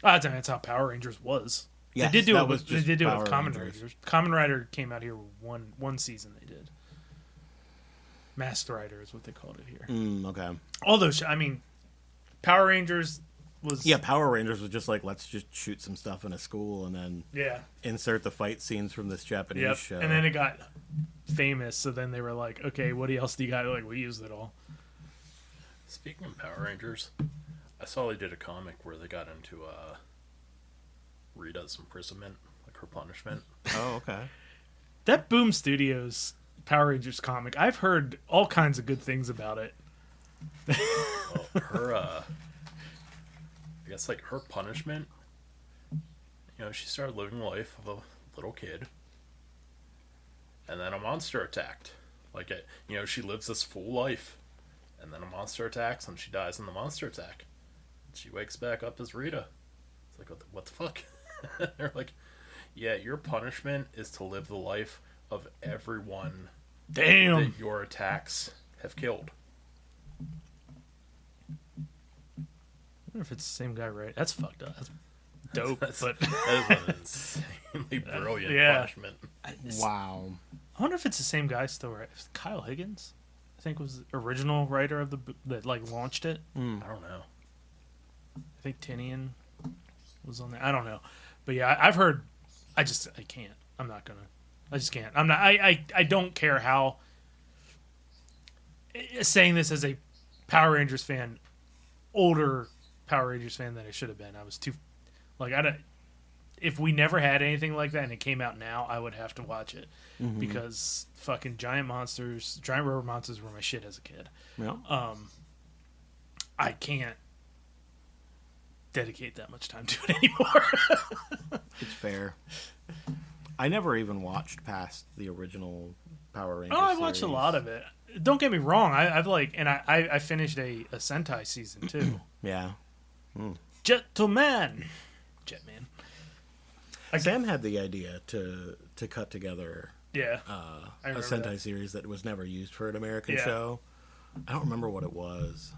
That's how Power Rangers was. Yes, they did do that it was with they just did do it Power with Kamen Rangers. Riders. Kamen Rider came out here one season. They did. Masked Rider is what they called it here. Okay. All those, I mean, Power Rangers was Yeah, Power Rangers was just like, let's just shoot some stuff in a school and then yeah, insert the fight scenes from this Japanese yep. show. And then it got famous, so then they were like, okay, what else do you got? Like we used it all. Speaking of Power Rangers, I saw they did a comic where they got into Rita's imprisonment, like her punishment. Oh, okay. That Boom Studios Power Rangers comic, I've heard all kinds of good things about it. Well, her, I guess, like, her punishment she started living the life of a little kid, and then a monster attacked. She lives this full life, and then a monster attacks, and she dies in the monster attack. She wakes back up as Rita. It's like, what the fuck? They're like, yeah, your punishment is to live the life of everyone Damn. that your attacks have killed. I wonder if it's the same guy, right? That's fucked up. That's dope. That but is an insanely brilliant Yeah. punishment. Wow. I wonder if it's the same guy still, right? Kyle Higgins, I think, was the original writer of that launched it. I don't know. I think Tinian was on there. I don't know, but yeah, I've heard. I can't. I'm not gonna. I just can't. I'm not. I don't care how. Saying this as a Power Rangers fan, older Power Rangers fan than I should have been. I was too, if we never had anything like that and it came out now, I would have to watch it because fucking giant rubber monsters were my shit as a kid. Yeah. I can't dedicate that much time to it anymore. It's fair. I never even watched past the original Power Rangers. Oh, I watched a lot of it. Don't get me wrong. I finished a Sentai season too. Yeah. Jetman. Sam had the idea to cut together Yeah. a I remember Sentai that. series that was never used for an American Yeah. show. I don't remember what it was.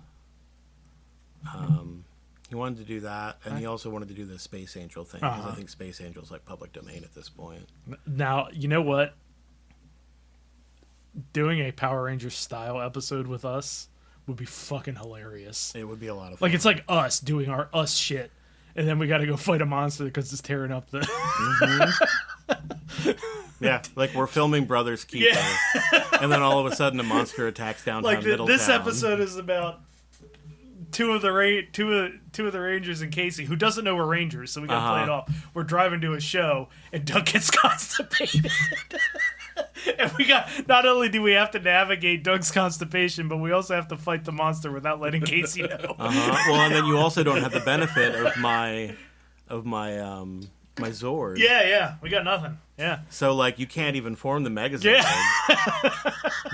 He wanted to do that, and he also wanted to do the Space Angel thing, because I think Space Angel's like public domain at this point. Now, you know what? Doing a Power Rangers style episode with us would be fucking hilarious. It would be a lot of fun. Like, it's like us doing our us shit, and then we got to go fight a monster because it's tearing up the. Yeah, like we're filming Brothers Keeper, and then all of a sudden a monster attacks downtown Like Middletown. this episode is about two of the Rangers and Casey, who doesn't know we're Rangers, so we gotta play it off. We're driving to a show, and Doug gets constipated. And we got, not only do we have to navigate Doug's constipation, but we also have to fight the monster without letting Casey know. Well, and then you also don't have the benefit of my Zord. Yeah, we got nothing. Yeah. So like you can't even form the Megazord. Yeah.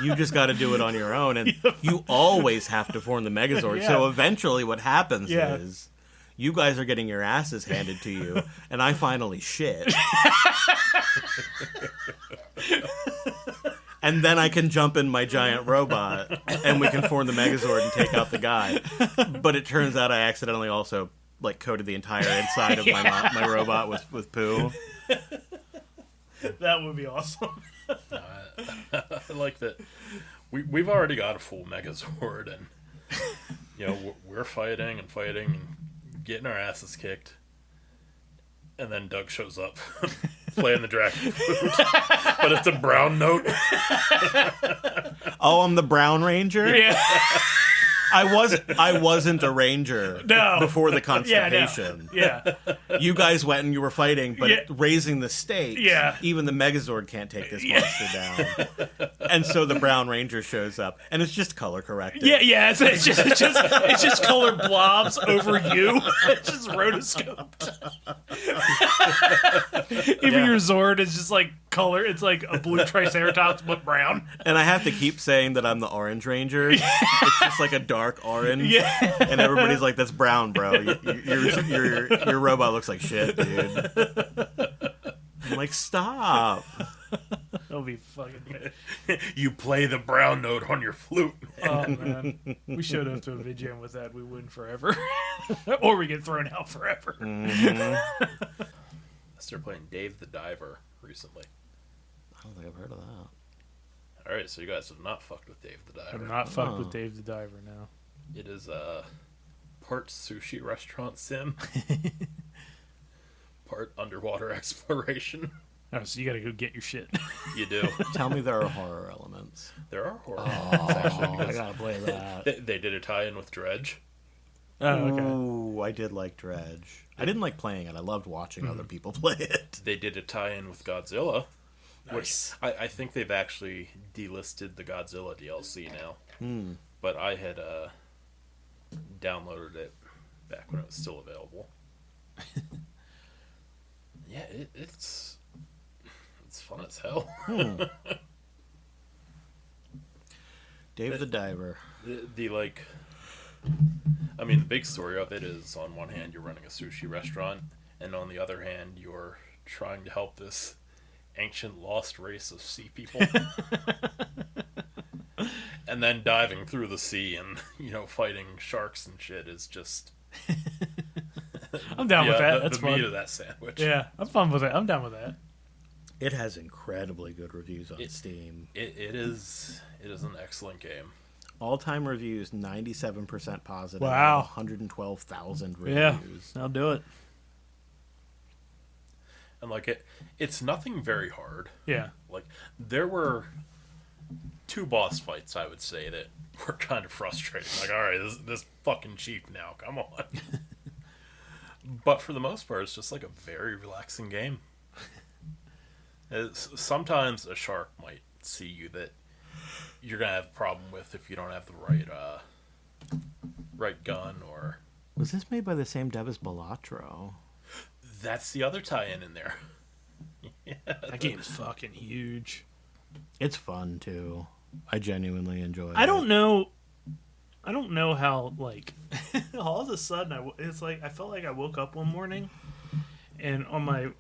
You just got to do it on your own, and you always have to form the Megazord. Yeah. So eventually, what happens Yeah. is you guys are getting your asses handed to you, and I finally shit. And then I can jump in my giant robot, and we can form the Megazord and take out the guy. But it turns out I accidentally also like coated the entire inside of my robot with poo. That would be awesome. I like that. We've already got a full Megazord, and we're fighting and getting our asses kicked, and then Doug shows up playing the dragon flute, but it's a brown note. Oh, I'm the Brown Ranger? Yeah. I wasn't a ranger before the constipation. Yeah. You guys went and you were fighting, but Yeah. raising the stakes. Yeah. Even the Megazord can't take this monster down. And so the Brown Ranger shows up, and it's just color corrected. Yeah. It's just colored blobs over you. It's just rotoscoped. Even your Zord is just like color. It's like a blue Triceratops but brown. And I have to keep saying that I'm the Orange Ranger. It's just like a dark orange. Yeah. And everybody's like, "That's brown, bro. Your robot looks like shit, dude." I'm like, "Stop." That'll be fucking good. You play the brown note on your flute. Oh man, we showed up to a vid jam with that. We win forever, or we get thrown out forever. I started playing Dave the Diver recently. I don't think I've heard of that. All right, so you guys have not fucked with Dave the Diver. I'm not fucked with Dave the Diver now. It is a part sushi restaurant sim, part underwater exploration. Oh, so you gotta go get your shit. You do. Tell me there are horror elements. There are horror elements, actually, I because gotta play that. they did a tie-in with Dredge. Oh, okay. Ooh, I did like Dredge. I didn't like playing it. I loved watching other people play it. They did a tie-in with Godzilla. Nice. Which I think they've actually delisted the Godzilla DLC now. But I had downloaded it back when it was still available. Yeah, it's fun as hell. Dave the Diver. The like, I mean, the big story of it is on one hand you're running a sushi restaurant, and on the other hand you're trying to help this ancient lost race of sea people. And then diving through the sea and, fighting sharks and shit is just I'm down with that. That's the fun. meat of that sandwich. Yeah, I'm fun with it. I'm down with that. It has incredibly good reviews on Steam. It is an excellent game. All-time reviews, 97% positive. Wow. 112,000 reviews. Yeah, I'll do it. And like it's nothing very hard. Yeah. Like there were 2 boss fights, I would say, that were kind of frustrating. Like, all right, this fucking cheap now. Come on. But for the most part, it's just like a very relaxing game. Sometimes a shark might see you that you're gonna have a problem with if you don't have the right gun or. Was this made by the same dev as Balatro? That's the other tie-in in there. Yeah, That game's fucking huge. It's fun too. I genuinely enjoy it. I don't know how, like, all of a sudden it's like I felt like I woke up one morning and on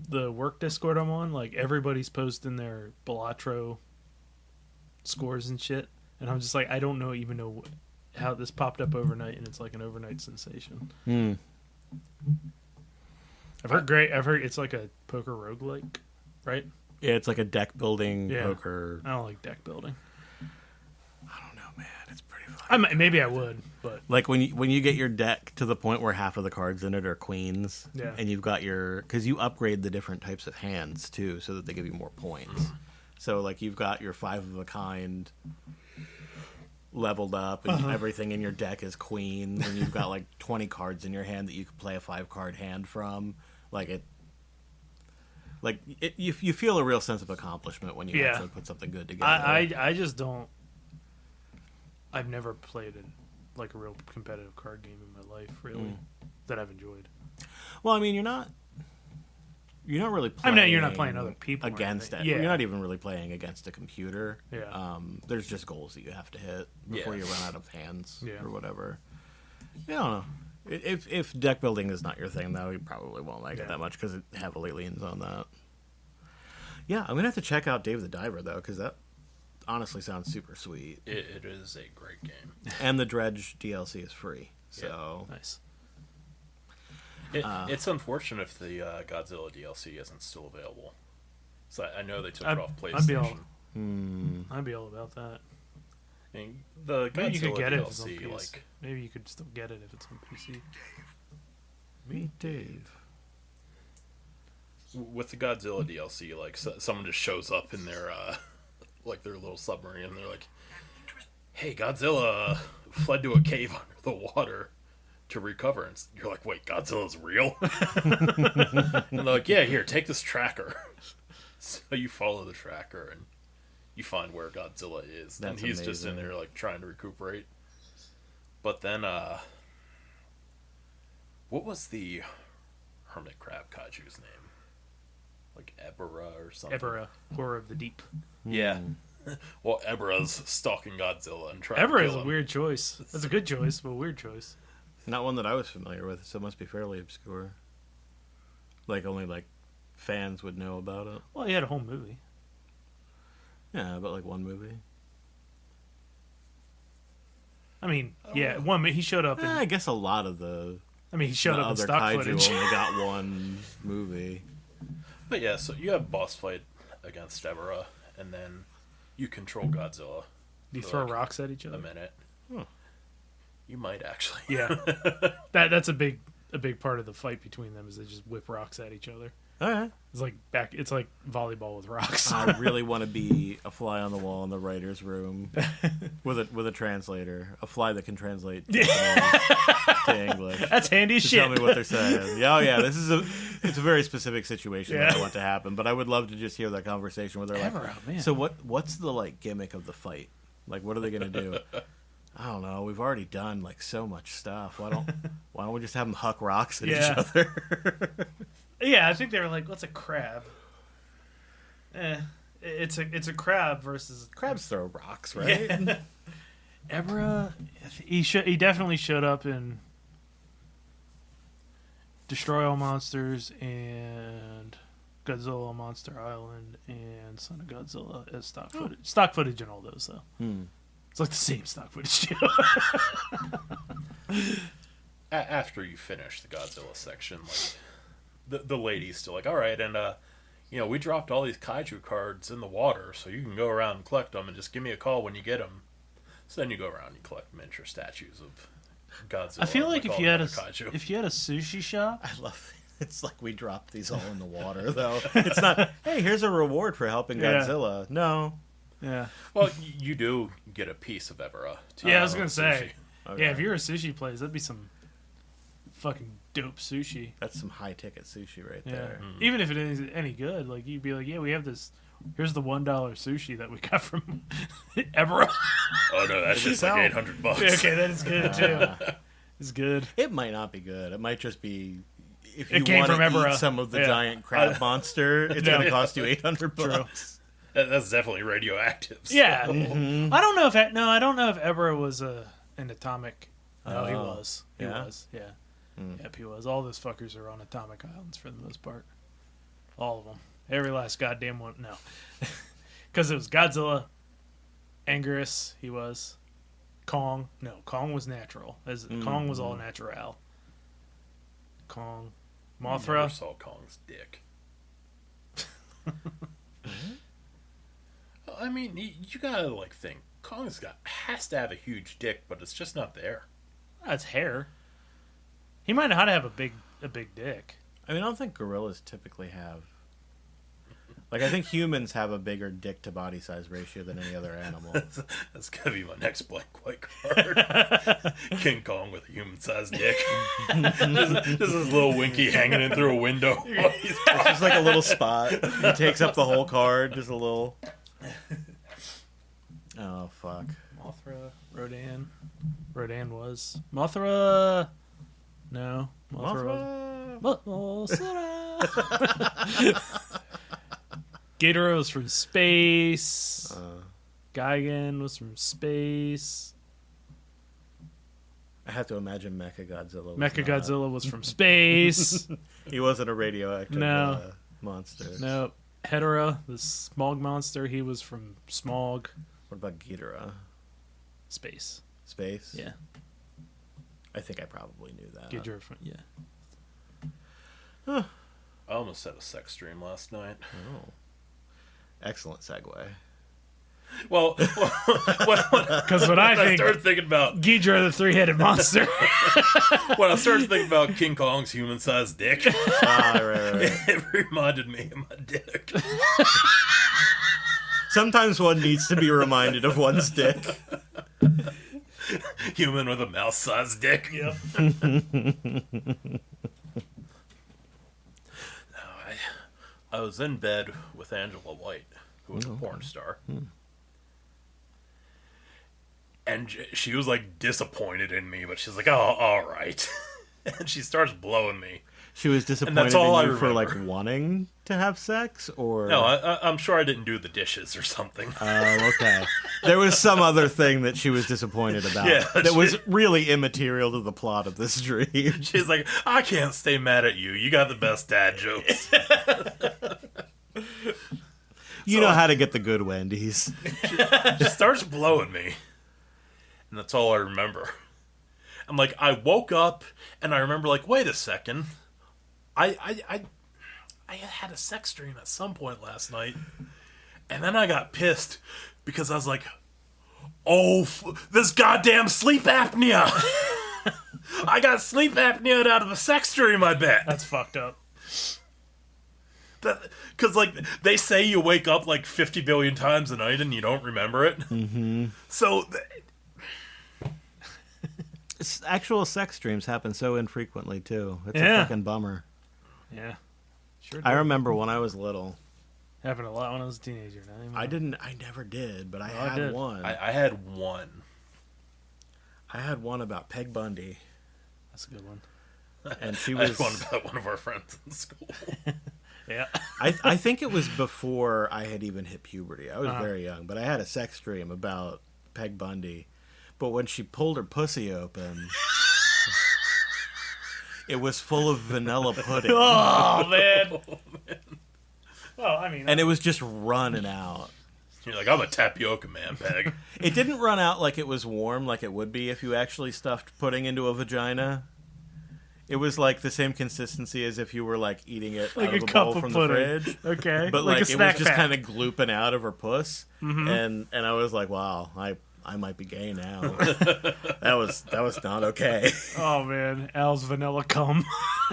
the work Discord I'm on, like, everybody's posting their Balatro scores and shit, and I'm just like, I don't even know how this popped up overnight, and it's like an overnight sensation. I've heard it's like a poker roguelike, right? Yeah, it's like a deck building Yeah. poker. I don't like deck building. I don't know, man. It's pretty fun. Maybe I would, but Like when you get your deck to the point where half of the cards in it are queens, Yeah. and you've got because you upgrade the different types of hands too, so that they give you more points. So like you've got your 5 of a kind leveled up, and everything in your deck is queens, and you've got like 20 cards in your hand that you can play a 5-card hand from. You feel a real sense of accomplishment when you Yeah. actually put something good together. I just don't. I've never played a real competitive card game in my life, really, that I've enjoyed. Well, I mean, you're not really playing. I mean, you're not playing other people or against it. anything. Yeah. You're not even really playing against a computer. Yeah. There's just goals that you have to hit before Yeah. you run out of hands Yeah. or whatever. I don't know. If deck building is not your thing, though, you probably won't like Yeah. it that much because it heavily leans on that. Yeah, I'm gonna have to check out Dave the Diver though, because that honestly sounds super sweet. It is a great game. And the Dredge DLC is free, so Nice. It's unfortunate if the Godzilla DLC isn't still available. So I know they took it off PlayStation. I'd be all about that. I mean, the Maybe you Godzilla could get it if it's on DLC, PS. Maybe you could still get it if it's on PC. meet Dave. with the Godzilla DLC, like someone just shows up in their their little submarine, and they're like, "Hey, Godzilla fled to a cave under the water to recover." And you're like, "Wait, Godzilla's real?" And they're like, "Yeah, here, take this tracker." So you follow the tracker and you find where Godzilla is, and That's he's just in amazing. there like trying to recuperate. But then, what was the hermit crab kaiju's name? Like Ebera or something. Ebera, Horror of the Deep. Yeah. Well, Ebera's stalking Godzilla and trying to Ebera kill is a him. weird choice. That's a good choice, but a weird choice. Not one that I was familiar with, so it must be fairly obscure. Only fans would know about it. Well, he had a whole movie. Yeah, but one movie. I mean, yeah, he showed up. I guess a lot of the He showed up in other stock kaiju footage. only got one movie. But yeah, so you have a boss fight against Ebera, and then you control Godzilla Do you for, throw like, rocks at each a other? minute. Huh. You might actually. Yeah, that's a big part of the fight between them is they just whip rocks at each other. All right. It's like volleyball with rocks. I really want to be a fly on the wall in the writer's room with a translator, a fly that can translate Japanese to English. That's handy as To shit. tell me what they're saying. Yeah, oh yeah, it's a very specific situation that I want to happen, but I would love to just hear that conversation where they're like, Ebera, man. so what's the gimmick of the fight? What are they gonna do? I don't know. We've already done so much stuff. Why don't we just have them huck rocks at each other? Yeah, I think they were like, what's a crab? It's a crab versus Crabs throw rocks, right? Yeah. Ebra, he definitely showed up in Destroy All Monsters and Godzilla Monster Island and Son of Godzilla as stock footage. Stock footage in all those though. It's like the same stock footage too. After you finish the Godzilla section, like the lady's still like, all right, and we dropped all these kaiju cards in the water, so you can go around and collect them, and just give me a call when you get them. So then you go around and you collect miniature statues of Godzilla. I feel like all if you the had other kaiju. if you had a sushi shop, I love it. It's like we dropped these all in the water, though. It's not, hey, here's a reward for helping Yeah. Godzilla. No. yeah, Well, you do get a piece of Ebera. I was gonna say, Okay. yeah, if you're a sushi place, that'd be some fucking dope sushi. That's some high-ticket sushi right Yeah, there. even if it isn't any good, like you'd be like, yeah, we have this. Here's the $1 sushi that we got from Ebra. Oh no, that's just like $800. Okay, that is good too. It's good. It might not be good. It might just be if It you came want from to Ebera. eat some of the Yeah. giant crab monster. It's going to cost you $800. That's definitely radioactive. so- Yeah, I don't know if I don't know if Ebra was an atomic. No, he Oh, was. He yeah? was. Yeah. Yep, he was. All those fuckers are on atomic islands for the most part. All of them. Every last goddamn one. No, because it was Godzilla, Anguirus. He was. Kong. No, Kong was natural. Kong was all natural. Kong, You Mothra. never saw Kong's dick. I mean, you gotta think. Has to have a huge dick, but it's just not there. That's hair. He might know how to have a big dick. I mean, I don't think gorillas typically have. Like, I think humans have a bigger dick to body size ratio than any other animal. That's gonna be my next blank white card. King Kong with a human-sized dick. This is little Winky hanging in through a window. It's just like a little spot. He takes up the whole card. Just a little. Oh, fuck. Mothra, Rodan. Rodan was. Mothra. No. Mothra. Mothra. Ghidorah was from space. Gigan was from space. I have to imagine Mechagodzilla. Mechagodzilla was from space. He wasn't a radioactive No. monster. No. Hedorah, the smog monster, he was from smog. What about Ghidorah? Space. Space? Yeah. I think I probably knew that. Ghidorah from, yeah. I almost had a sex dream last night. Oh. Excellent segue. Well, Because when I think started thinking about Ghidorah, the three-headed monster. when I started thinking about King Kong's human-sized dick, Right. it reminded me of my dick. Sometimes one needs to be reminded of one's dick. Human with a mouse-sized dick. Yep. I was in bed with Angela White, who was a porn star. And she was like disappointed in me, but she's like, "Oh, all right." And she starts blowing me. She was disappointed that's all in I you for like remember. wanting to have sex, or No, I'm sure I didn't do the dishes or something. Oh, okay. There was some other thing that she was disappointed about. Yeah, that was really immaterial to the plot of this dream. She's like, "I can't stay mad at you. You got the best dad jokes." You know how to get the good Wendy's. She starts blowing me, and that's all I remember. I'm like, I woke up, and I remember, like, wait a second. I had a sex dream at some point last night, and then I got pissed because I was like, oh, this goddamn sleep apnea. I got sleep apnea out of a sex dream, I bet. That's fucked up. Because, like, they say you wake up, like, 50 billion times a night and you don't remember it. Mm-hmm. So... Actual sex dreams happen so infrequently, too. It's Yeah. a fucking bummer. Yeah. Sure I did. remember when I was little. Happened a lot when I was a teenager. Now, I never did, but I I had did. one. I had one. I had one about Peg Bundy. That's a good one. and she I was. had one about one of our friends in school. Yeah. I think it was before I had even hit puberty. I was very young, but I had a sex dream about Peg Bundy. But when she pulled her pussy open, it was full of vanilla pudding, Oh man. Well, I mean, and it was just running out. You're like, I'm a tapioca man, Peg. It didn't run out like it was warm, like it would be if you actually stuffed pudding into a vagina. It was like the same consistency as if you were like eating it like out a of a cup bowl of from pudding. the fridge. Okay, But like like a it was snack just pack. kind of glooping out of her puss, and I was like, wow, I might be gay now. that was not okay. Oh man, Al's vanilla cum.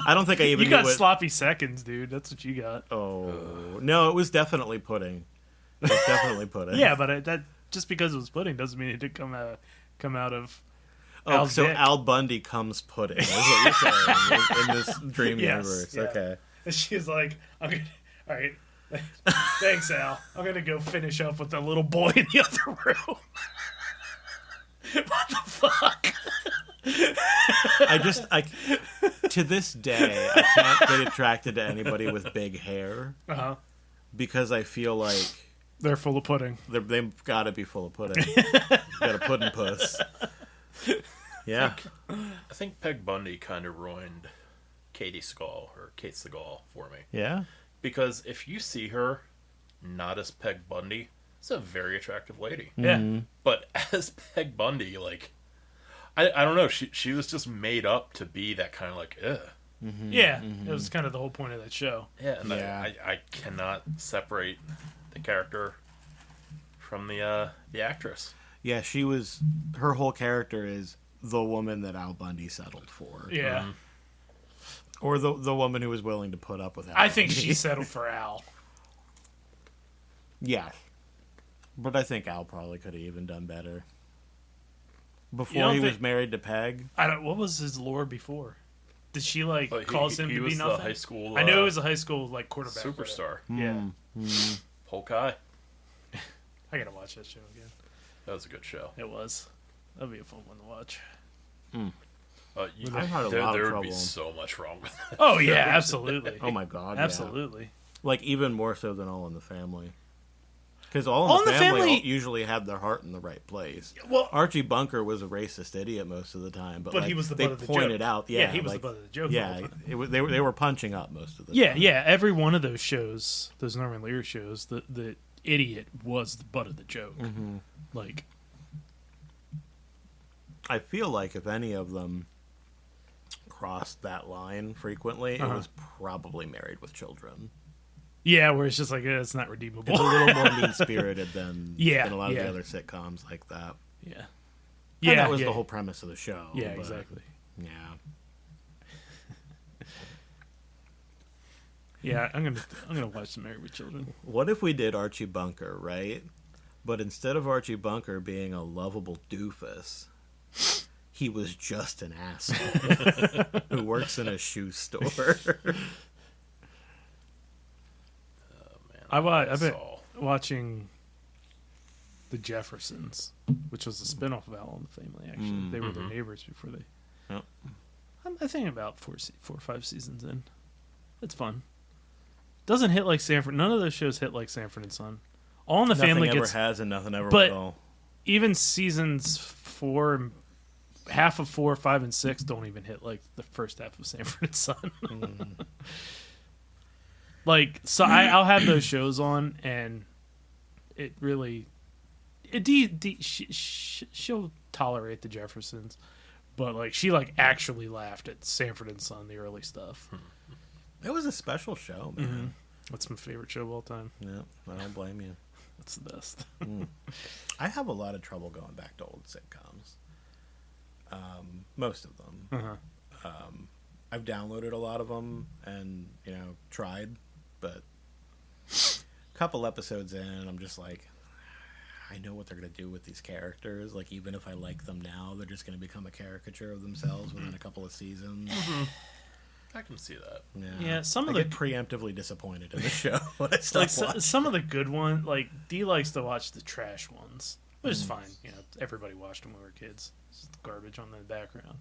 I don't think I even You got knew what. sloppy seconds, dude. That's what you got. Oh no, it was definitely pudding. It was definitely pudding. Yeah, but that just because it was pudding doesn't mean it did come out of. Oh, Al's so dick. Al Bundy comes pudding. Is what you're saying in this dream Yes, universe? yeah. Okay. And she's like, "I'm gonna, all right, thanks, Al. I'm gonna go finish up with the little boy in the other room." What the fuck? I to this day I can't get attracted to anybody with big hair Uh-huh. because I feel like They're full of pudding. they've got to be full of pudding. Got a pudding puss. Yeah. I think Peg Bundy kind of ruined Katie Seagal, or Kate Seagal, for me. Yeah. Because if you see her not as Peg Bundy, it's a very attractive lady. Yeah. But as Peg Bundy, like, I don't know, she was just made up to be that kind of like, ugh. Yeah. It was kind of the whole point of that show. Yeah, and Yeah. I cannot separate the character from the actress. Yeah, she was. Her whole character is the woman that Al Bundy settled for, Yeah. or the woman who was willing to put up with Al. I think Bundy. she settled for Al. Yeah, but I think Al probably could have even done better. Before don't he was think- married to Peg. I don't. What was his lore before? Did she like But cause him he to was be the nothing? high school. I knew it was a high school like quarterback. superstar. Yeah. Polk High. I gotta watch that show again. That was a good show. It was. That'd be a fun one to watch. I've had a lot of there would be trouble. so much wrong with it. Oh yeah, absolutely. Oh my god! yeah. Absolutely. Like even more so than All in the Family. Because All All in the Family Family- usually had their heart in the right place. Well, Archie Bunker was a racist idiot most of the time, but he was the they butt of the pointed joke. out. Yeah, he was the butt of the joke the Yeah, whole time. it was, they were punching up most of the yeah, time. yeah. Every one of those shows, those Norman Lear shows, the idiot was the butt of the joke. Like, I feel like if any of them crossed that line frequently, it was probably Married with Children. yeah, where it's just like it's not redeemable. It's a little more mean spirited than Yeah, than a lot of yeah. the other sitcoms like that. yeah, And yeah. that was yeah. the whole premise of the show. Yeah, but, exactly. Yeah. Yeah, I'm gonna watch some Married with Children. What if we did Archie Bunker, right? But instead of Archie Bunker being a lovable doofus, he was just an asshole who works in a shoe store. I've been Saul. watching The Jeffersons, which was a spinoff of All in the Family. Actually, they were their neighbors before they. Yep. I think about 4 or 5 seasons in. It's fun. Doesn't hit like Sanford. None of those shows hit like Sanford and Son. All in the Nothing Family ever gets has and nothing ever but- will. even seasons 4, half of 4, 5, and 6 don't even hit like the first half of Sanford and Son. Like, so I'll have those shows on, and it really, she'll tolerate the Jeffersons, but like she like actually laughed at Sanford and Son, the early stuff. It was a special show, man. That's my favorite show of all time. Yeah, I don't blame you. That's the best. I have a lot of trouble going back to old sitcoms. Most of them. I've downloaded a lot of them and, tried, but a couple episodes in, I'm just like, I know what they're going to do with these characters. Like, even if I like them now, they're just going to become a caricature of themselves within a couple of seasons. I can see that. Yeah, some I of the get preemptively disappointed in the show when I stop like watching. some of the good ones, like Dee likes to watch the trash ones, which is fine. Everybody watched them when we were kids. It's just garbage on the background.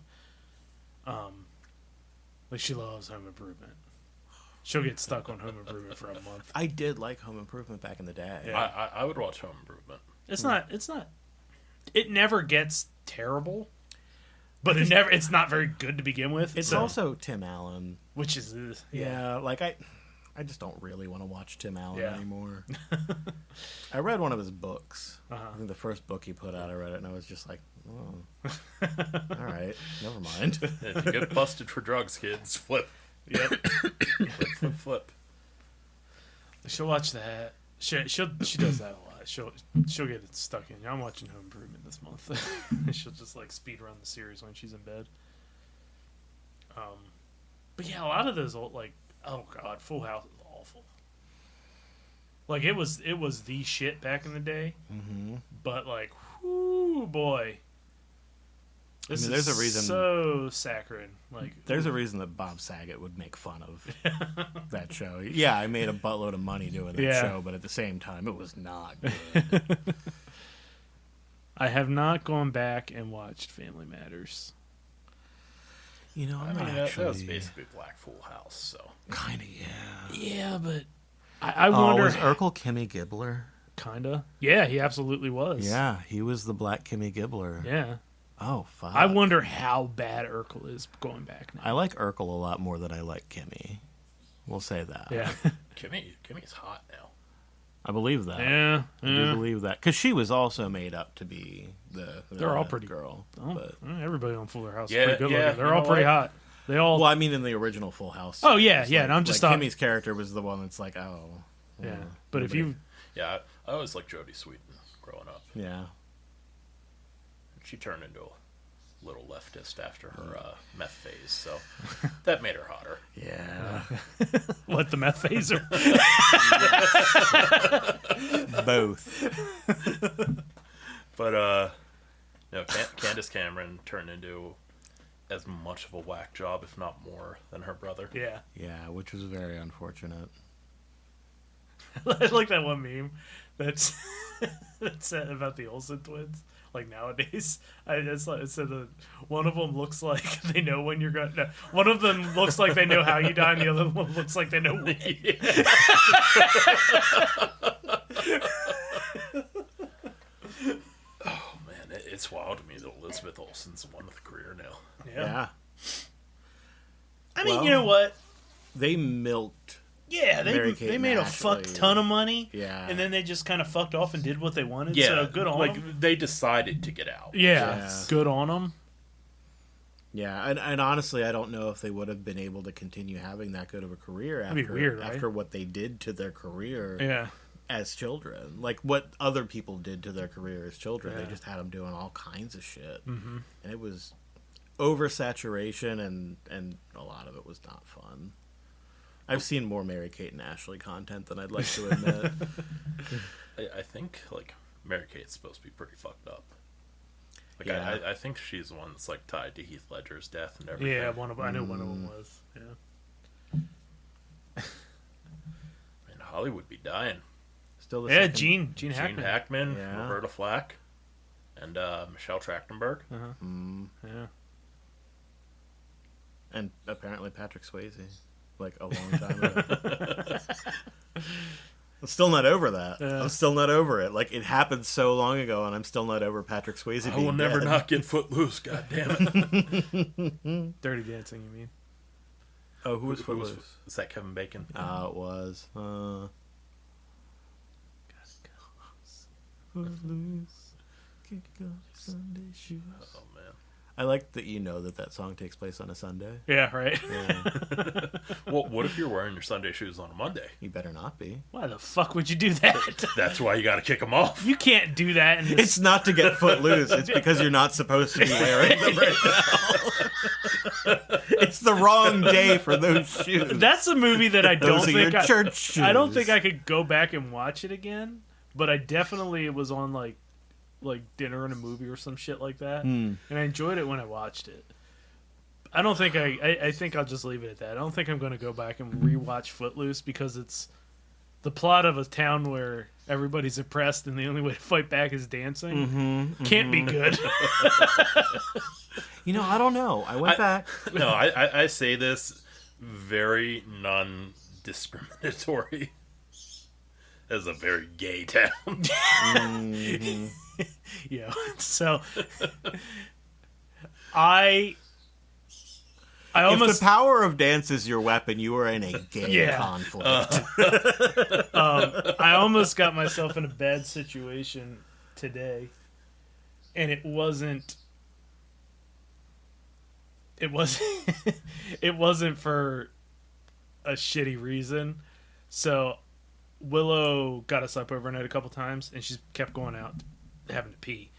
Like, she loves Home Improvement. She'll get stuck on Home Improvement for a month. I did like Home Improvement back in the day. Yeah. I would watch Home Improvement. It's not. It never gets terrible, but it's not very good to begin with. It's also Tim Allen. which is Yeah, like I just don't really want to watch Tim Allen Yeah. anymore. I read one of his books. Uh-huh. I think the first book he put out, I read it, and I was just like, oh. All right, never mind. If you get busted for drugs, kids, flip. Yep. Flip. She'll watch that. She does that a lot. She'll get it stuck in. I'm watching Home Improvement this month. She'll just like speed run the series when she's in bed. But yeah, a lot of those old, like, oh god, Full House is awful. Like it was the shit back in the day. Mm-hmm. But like, whoo boy. This there's is a reason. so saccharine. Like, There's a reason that Bob Saget would make fun of that show. Yeah, I made a buttload of money doing that Yeah. show, but at the same time, it was not good. I have not gone back and watched Family Matters. You know, I mean, that was basically Black Full House, so. kind of, yeah. Yeah, but I wonder. Was Urkel Kimmy Gibbler? Kinda. Yeah, he absolutely was. Yeah, he was the Black Kimmy Gibbler. Yeah. Oh, fuck. I wonder how bad Urkel is going back now. I like Urkel a lot more than I like Kimmy. We'll say that. Yeah. Kimmy's hot now. I believe that. Yeah. I do believe that. Because she was also made up to be the They're all pretty girl. Oh, But, everybody on Fuller House is Yeah, pretty good yeah, looking. They're you all know pretty what? hot. They all. well, I mean, in the original Full House. Oh, yeah, it's yeah, like- and I'm just like talking- Kimmy's character was the one that's like, oh. yeah. But if you. Yeah, I always liked Jodie Sweetin growing up. Yeah. She turned into a little leftist after her meth phase, so that made her hotter. Yeah. What, the meth phaser? Both. But, no, Candace Cameron turned into as much of a whack job, if not more, than her brother. Yeah. Yeah, which was very unfortunate. I like that one meme that's said about the Olsen twins. Like nowadays, it said that one of them looks like they know when you're going. No, one of them looks like they know how you die, and the other one looks like they know when. Oh, man, it's wild to me that Elizabeth Olsen's the one with a career now. Yeah. I mean, Well, you know what? They milked. Yeah, Mary-Kate they made and a fuck Ashley. ton of money. Yeah. And then they just kind of fucked off and did what they wanted. Yeah, So good on like, them. they decided to get out. Yeah, Yeah. good on them. Yeah, and honestly, I don't know if they would have been able to continue having that good of a career That'd be after, weird, right? after what they did to their career Yeah. as children. Like, what other people did to their career as children. Yeah. They just had them doing all kinds of shit. Mm-hmm. And it was oversaturation, and a lot of it was not fun. I've seen more Mary-Kate and Ashley content than I'd like to admit. I think, like, Mary-Kate's supposed to be pretty fucked up. Like, Yeah. I think she's the one that's, like, tied to Heath Ledger's death and everything. Yeah, I know one of them was. Yeah. And Hollywood be dying. Still the Yeah, second- Gene Gene Hackman. Hackman, Yeah. Roberta Flack, and Michelle Trachtenberg. Yeah. And apparently Patrick Swayze. Like, a long time ago. I'm still not over that. Yeah. I'm still not over it. Like, it happened so long ago, and I'm still not over Patrick Swayze I being will never dead. not get footloose, goddammit. Dirty Dancing, you mean? Oh, who was Who was- Footloose? Is that Kevin Bacon? It was. Footloose, kick off Sunday shoes. Oh, man. I like that you know that song takes place on a Sunday. Yeah, right. Yeah, Well, what if you're wearing your Sunday shoes on a Monday? you better not be. Why the fuck would you do that? That's why you got to kick them off. You can't do that in this. It's not to get footloose. It's because you're not supposed to be wearing them right now. It's the wrong day for those shoes. That's a movie that I don't Those are think your I, church shoes. I don't think I could go back and watch it again. But I definitely it was on like dinner and a movie or some shit like that, and I enjoyed it when I watched it. I don't think I think I'll just leave it at that. I don't think I'm going to go back and rewatch Footloose because it's the plot of a town where everybody's oppressed and the only way to fight back is dancing. Can't be good. You know, I don't know. I went back. No, I say this very non-discriminatory. That's a very gay town. Yeah. So I almost If the power of dance is your weapon, you are in a gay conflict. I almost got myself in a bad situation today, and it wasn't it wasn't for a shitty reason. So Willow got us up overnight a couple times, and she kept going out having to pee.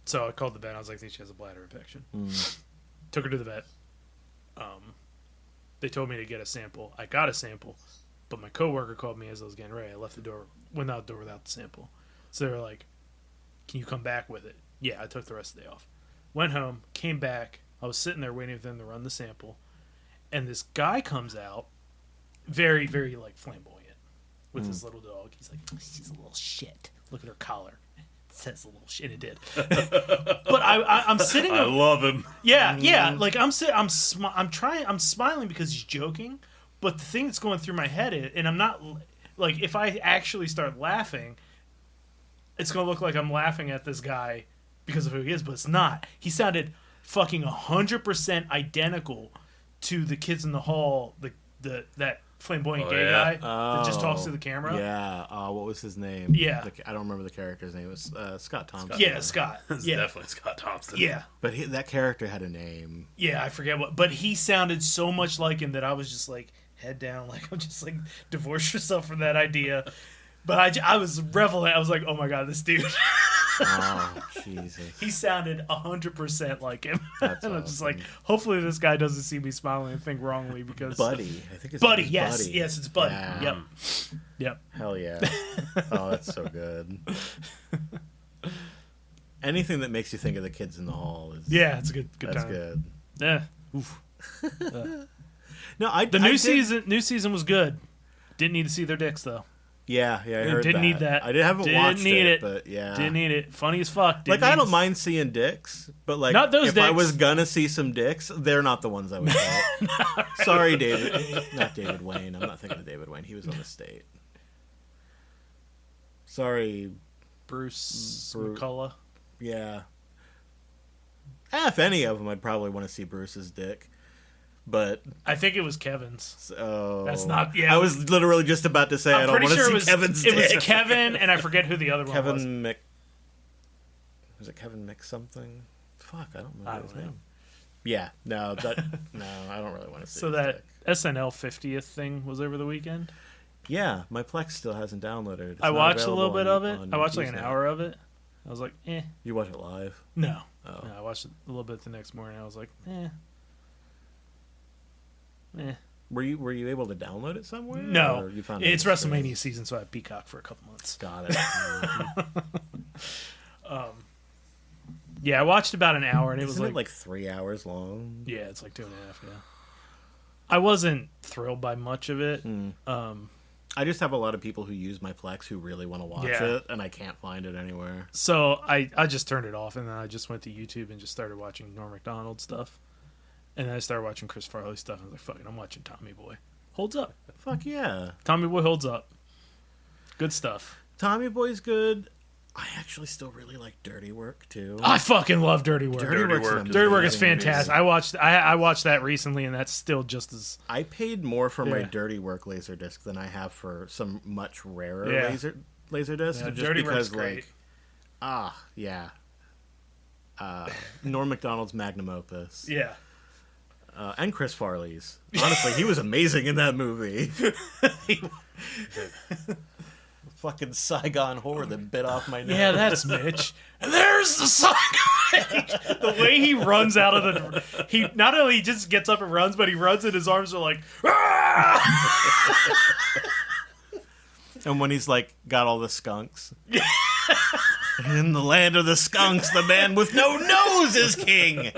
So I called the vet. I was like, I think she has a bladder infection. Took her to the vet. They told me to get a sample. I got a sample, but my coworker called me as I was getting ready. I went out the door without the sample. So they were like, "Can you come back with it?" Yeah, I took the rest of the day off. Went home, came back. I was sitting there waiting for them to run the sample, and this guy comes out, very, very like flamboyant, with his little dog. He's like, "She's a little shit. Look at her collar. It says a little shit." It did. But I'm sitting. I love him. Yeah. Like I'm smiling because he's joking. But the thing that's going through my head is, and I'm not like, if I actually start laughing, it's gonna look like I'm laughing at this guy because of who he is. But it's not. He sounded fucking 100% identical to the kids in the hall. That flamboyant gay guy that just talks to the camera. Yeah. What was his name? Yeah. I don't remember the character's name. It was Scott Thompson. Yeah, Scott. It's Yeah. definitely Scott Thompson. Yeah. But that character had a name. Yeah, I forget what, but he sounded so much like him that I was just like, head down, like, I'm just like, divorce yourself from that idea. But I was reveling. I was like, oh my god, this dude. Oh, Jesus. He sounded 100% like him. That's And I'm just awesome. like, hopefully this guy doesn't see me smiling and think wrongly because Buddy. I think it's Buddy, yes, yes, it's Buddy. Yeah. Yep. Hell yeah. Oh, that's so good. Anything that makes you think of the kids in the hall is Yeah, it's a good that's time. good. Yeah. Oof. No, The new season was good. Didn't need to see their dicks though. Yeah, I heard Didn't need that. I haven't Didn't watched need it. but yeah. Didn't need it. Funny as fuck. Like, I don't mind seeing dicks, but like, Not those if I dicks. was gonna see some dicks, they're not the ones I would get. Sorry, David. Not David Wayne. I'm not thinking of David Wayne. He was on the state. Sorry, Bruce McCullough. yeah. If any of them, I'd probably want to see Bruce's dick. But I think it was Kevin's. so That's not- yeah. I was literally just about to say I I'm don't pretty want to sure see Kevin's dick. it was Kevin, and I forget who the other one was. Kevin Mc. Was it Kevin Mc something? Fuck, I don't remember I his don't know. name. Yeah, no, I don't really want to see. So his that dick. SNL 50th thing was over the weekend. Yeah, my Plex still hasn't downloaded. It's I not watched a little available bit of it. on I watched like an Usenet. hour of it. I was like, eh. You watch it live? No. Oh. No, I watched it a little bit the next morning. I was like, eh. Were you able to download it somewhere? No. Or you found it It's on the stream? WrestleMania season, so I had Peacock for a couple months. Got it. Yeah, I watched about an hour, and it was Isn't like, it like 3 hours long? yeah, it's like 2.5. Yeah. I wasn't thrilled by much of it. I just have a lot of people who use my Plex who really want to watch Yeah. it, and I can't find it anywhere. So I just turned it off, and then I just went to YouTube and just started watching Norm Macdonald stuff. And then I started watching Chris Farley stuff. And I was like, fuck it, I'm watching Tommy Boy. Holds up. Fuck yeah. Tommy Boy holds up. Good stuff. Tommy Boy's good. I actually still really like Dirty Work, too. I fucking love Dirty Work. Dirty Work is Dirty Work is amazing fantastic. movie. I watched that recently, and that's still just as... I paid more for my Yeah. Dirty Work Laserdisc than I have for some much rarer Yeah. Laserdisc. Yeah, just Dirty Work's because, great. yeah. Norm Macdonald's magnum opus. Yeah. And Chris Farley's. Honestly, he was amazing in that movie. Fucking Saigon whore that bit off my nose. Yeah, that's Mitch. And there's the song. The way he runs out of the... He not only just gets up and runs, but he runs and his arms are like... And when he's like, got all the skunks. In the land of the skunks, the man with no nose is king.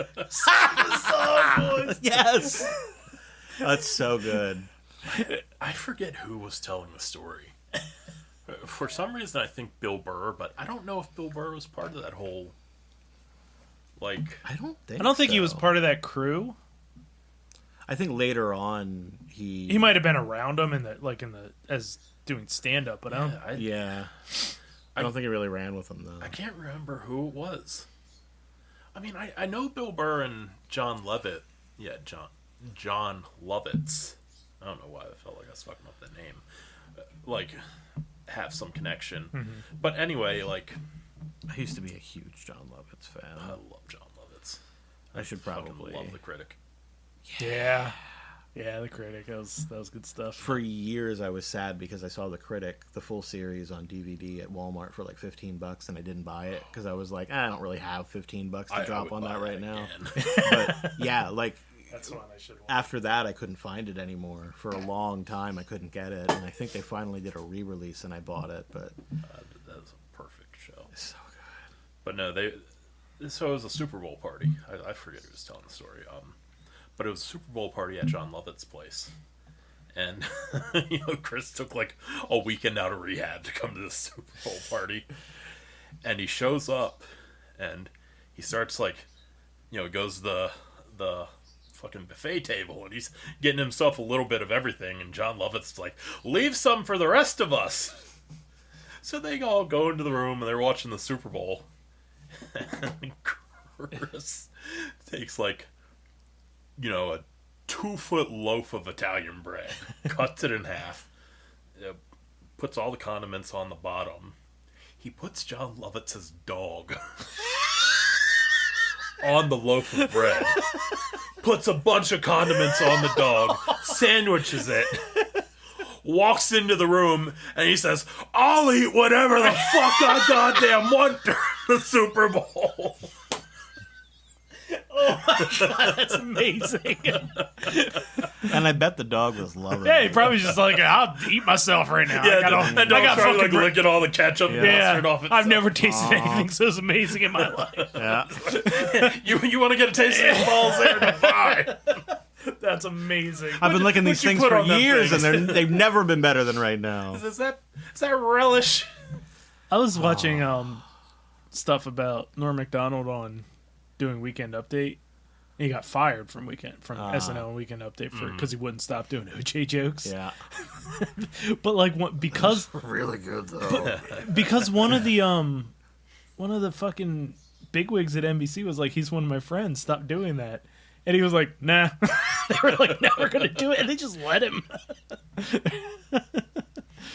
Yes. That's so good. I forget who was telling the story. For some reason, I think Bill Burr, but I don't know if Bill Burr was part of that whole, like... I don't think I don't think he so. was part of that crew. I think later on He might have been around him as doing stand up, but I don't. I don't think he really ran with him though. I can't remember who it was. I mean, I know Bill Burr and John Lovett. Yeah, John Lovitz. I don't know why I felt like I was fucking up the name. Like, have some connection. Mm-hmm. But anyway, like, I used to be a huge John Lovitz fan. I love John Lovitz. I should probably love The Critic. Yeah. Yeah, The Critic. That was good stuff. For years, I was sad because I saw The Critic, the full series on DVD at Walmart for like $15, and I didn't buy it because I was like, I don't really have $15 to drop on that right now. But yeah, like That's one I should watch. after that, I couldn't find it anymore. For a long time, I couldn't get it, and I think they finally did a re-release, and I bought it. But That was a perfect show. it's so good. But no, so it was a Super Bowl party. I forget who was telling the story. But it was a Super Bowl party at John Lovett's place. And, Chris took like a weekend out of rehab to come to this Super Bowl party. And he shows up and he starts like, goes to the fucking buffet table and he's getting himself a little bit of everything. And John Lovett's like, leave some for the rest of us. So they all go into the room and they're watching the Super Bowl. And Chris takes like, a 2-foot loaf of Italian bread, cuts it in half, puts all the condiments on the bottom. He puts John Lovitz's dog on the loaf of bread, puts a bunch of condiments on the dog, sandwiches it, walks into the room, and he says, I'll eat whatever the fuck I goddamn want during the Super Bowl. Oh my god, that's amazing. And I bet the dog was loving Yeah, it. he probably just like, I'll eat myself right now. Yeah, I that got dog's probably fucking licking all the ketchup and mustard off itself. I've never tasted anything so amazing in my life. Yeah. You want to get a taste of these balls there? No, fine. That's amazing. I've been licking these you things put for on them years, things? and they've never been better than right now. Is that relish? I was watching stuff about Norm Macdonald on doing Weekend Update. He got fired from SNL and Weekend Update because he wouldn't stop doing OJ jokes. Yeah. But like because Really good, though. because one of the fucking bigwigs at NBC was like, he's one of my friends, stop doing that. And he was like, nah. They were like, no, we're gonna do it, and they just let him.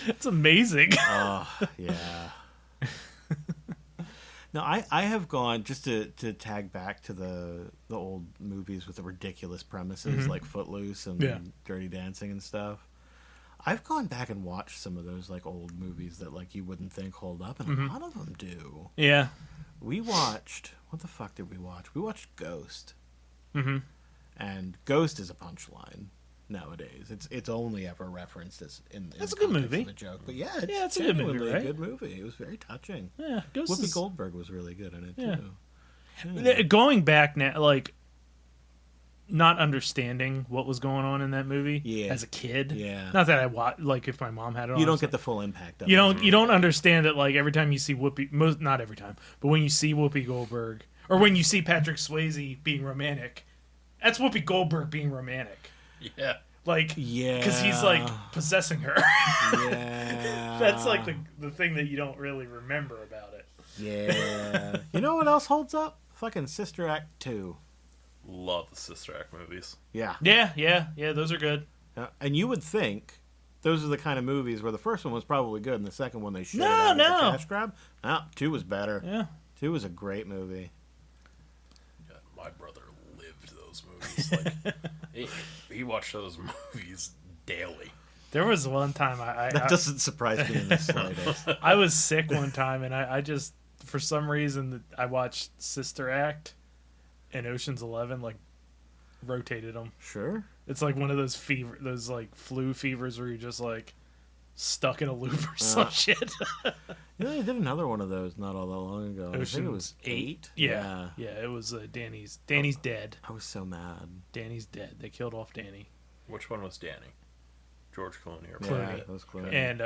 It's amazing. Oh, yeah. No, I have gone, just to tag back to the old movies with the ridiculous premises like Footloose and Dirty Dancing and stuff. I've gone back and watched some of those like old movies that like you wouldn't think hold up, and a lot of them do. Yeah. We watched, what the fuck did we watch? We watched Ghost. Mm-hmm. And Ghost is a punchline nowadays. It's only ever referenced as in That's the a good context movie. of the joke. But yeah, it's, it's a good movie, genuinely right? a good movie. It was very touching. Yeah. Ghost Whoopi is... Goldberg was really good in it Yeah. too. Yeah. Going back now, like, not understanding what was going on in that movie as a kid. Yeah. Not that I watch, like, if my mom had it on. You don't get the full impact of You it. don't understand it, like, every time you see not every time, but when you see Whoopi Goldberg, or when you see Patrick Swayze being romantic, that's Whoopi Goldberg being romantic. Yeah. Like, Yeah. because he's, like, possessing her. Yeah. That's, like, the thing that you don't really remember about it. Yeah. You know what else holds up? Fucking Sister Act 2. Love the Sister Act movies. Yeah. Yeah, those are good. And you would think those are the kind of movies where the first one was probably good and the second one they shit No, it out as no. a cash grab. No, 2 was better. Yeah. 2 was a great movie. God, my brother lived those movies. Like, he watched those movies daily. There was one time That doesn't surprise me in the slightest. I was sick one time, and I just, for some reason, I watched Sister Act and Ocean's 11, like, rotated them. Sure. It's like one of those like flu fevers where you're just like stuck in a loop or some shit. You know, they did another one of those not all that long ago. I think it Ocean's was 8. Yeah, it was Danny's dead. I was so mad. Danny's dead. They killed off Danny. Which one was Danny? George Clooney or Clooney. Yeah, that was Clooney. And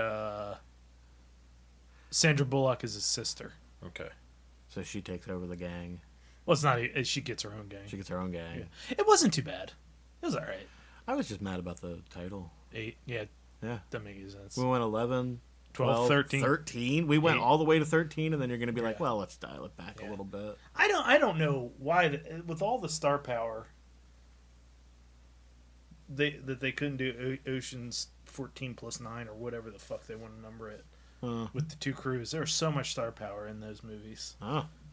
Sandra Bullock is his sister. Okay. So she takes over the gang. Well, it's not. She gets her own gang. She gets her own gang. Yeah. It wasn't too bad. It was all right. I was just mad about the title. 8. Yeah, Yeah. that makes any sense. We went 11, 12, 13. 13. We went 8. all the way to 13, and then you're going to be like, well, let's dial it back a little bit. I don't know why with all the star power they couldn't do Ocean's 14 plus 9 or whatever the fuck they want to number it with the 2 crews. There was so much star power in those movies,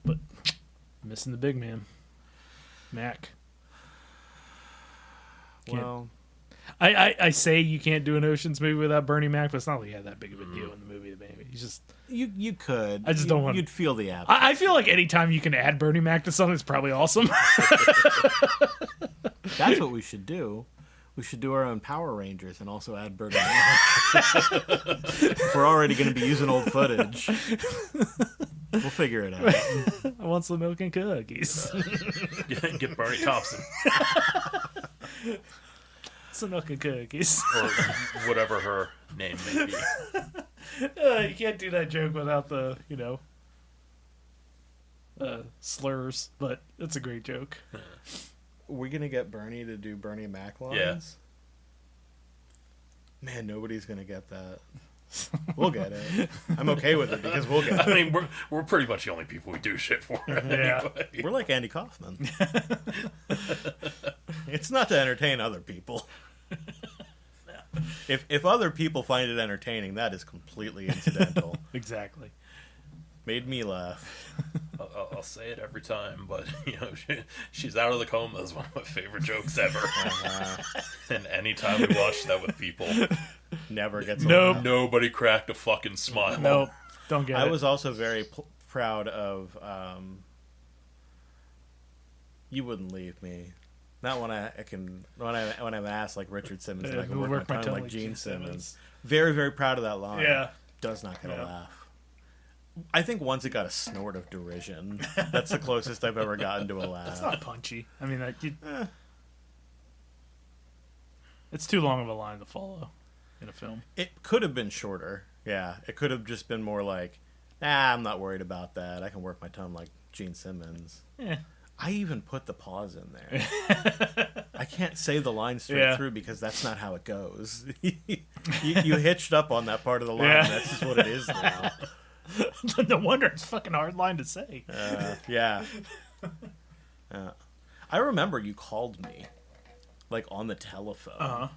but missing the big man, Mac. Well, I say you can't do an Ocean's movie without Bernie Mac, but it's not like he had that big of a deal in the movie. Maybe he's just you could. I just don't want. You'd feel the absence. I feel like anytime you can add Bernie Mac to something, it's probably awesome. That's what we should do. We should do our own Power Rangers and also add Bernie Mac. If we're already going to be using old footage, we'll figure it out. I want some milk and cookies. Get Barney Thompson. Some milk and cookies. Or whatever her name may be. You can't do that joke without the, slurs, but it's a great joke. We're going to get Bernie to do Bernie Mac lines? Yeah. Man, nobody's going to get that. We'll get it. I'm okay with it because we'll get it. I mean, we're pretty much the only people we do shit for. Anyway. We're like Andy Kaufman. It's not to entertain other people. If other people find it entertaining, that is completely incidental. Exactly. Made me laugh. I'll say it every time, but she's out of the coma is one of my favorite jokes ever. And anytime we watch that with people, Never gets Nope. old. nobody cracked a fucking smile. Nope. Don't get it. I was also very proud of You Wouldn't Leave Me. Not when when I'm asked like Richard Simmons and I can work my tongue like Gene Simmons. Very, very proud of that line. Yeah. Does not get a laugh. I think once it got a snort of derision. That's the closest I've ever gotten to a laugh. It's not punchy. I mean, it's too long of a line to follow in a film. It could have been shorter. Yeah, it could have just been more like, I'm not worried about that. I can work my tongue like Gene Simmons. Yeah. I even put the pause in there. I can't say the line straight through because that's not how it goes. you hitched up on that part of the line. Yeah. That's just what it is now. No wonder it's a fucking hard line to say. Yeah. I remember you called me, like, on the telephone.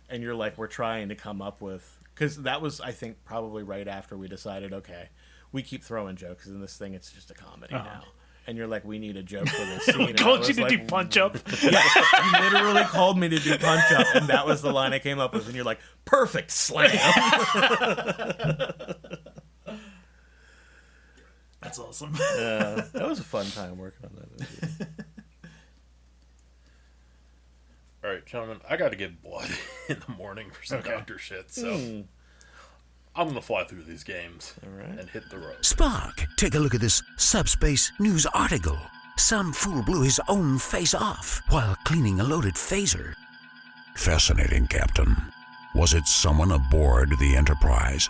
And you're like, we're trying to come up with... Because that was, I think, probably right after we decided, okay, we keep throwing jokes in this thing. It's just a comedy now. And you're like, we need a joke for this scene. We called you to do Punch Up. Yeah, you literally called me to do Punch Up, and that was the line I came up with. And you're like, perfect, slam. That's awesome. That was a fun time working on that movie. All right, gentlemen, I got to get blood in the morning for some doctor shit, so I'm going to fly through these games and hit the road. Spock, take a look at this subspace news article. Some fool blew his own face off while cleaning a loaded phaser. Fascinating, Captain. Was it someone aboard the Enterprise?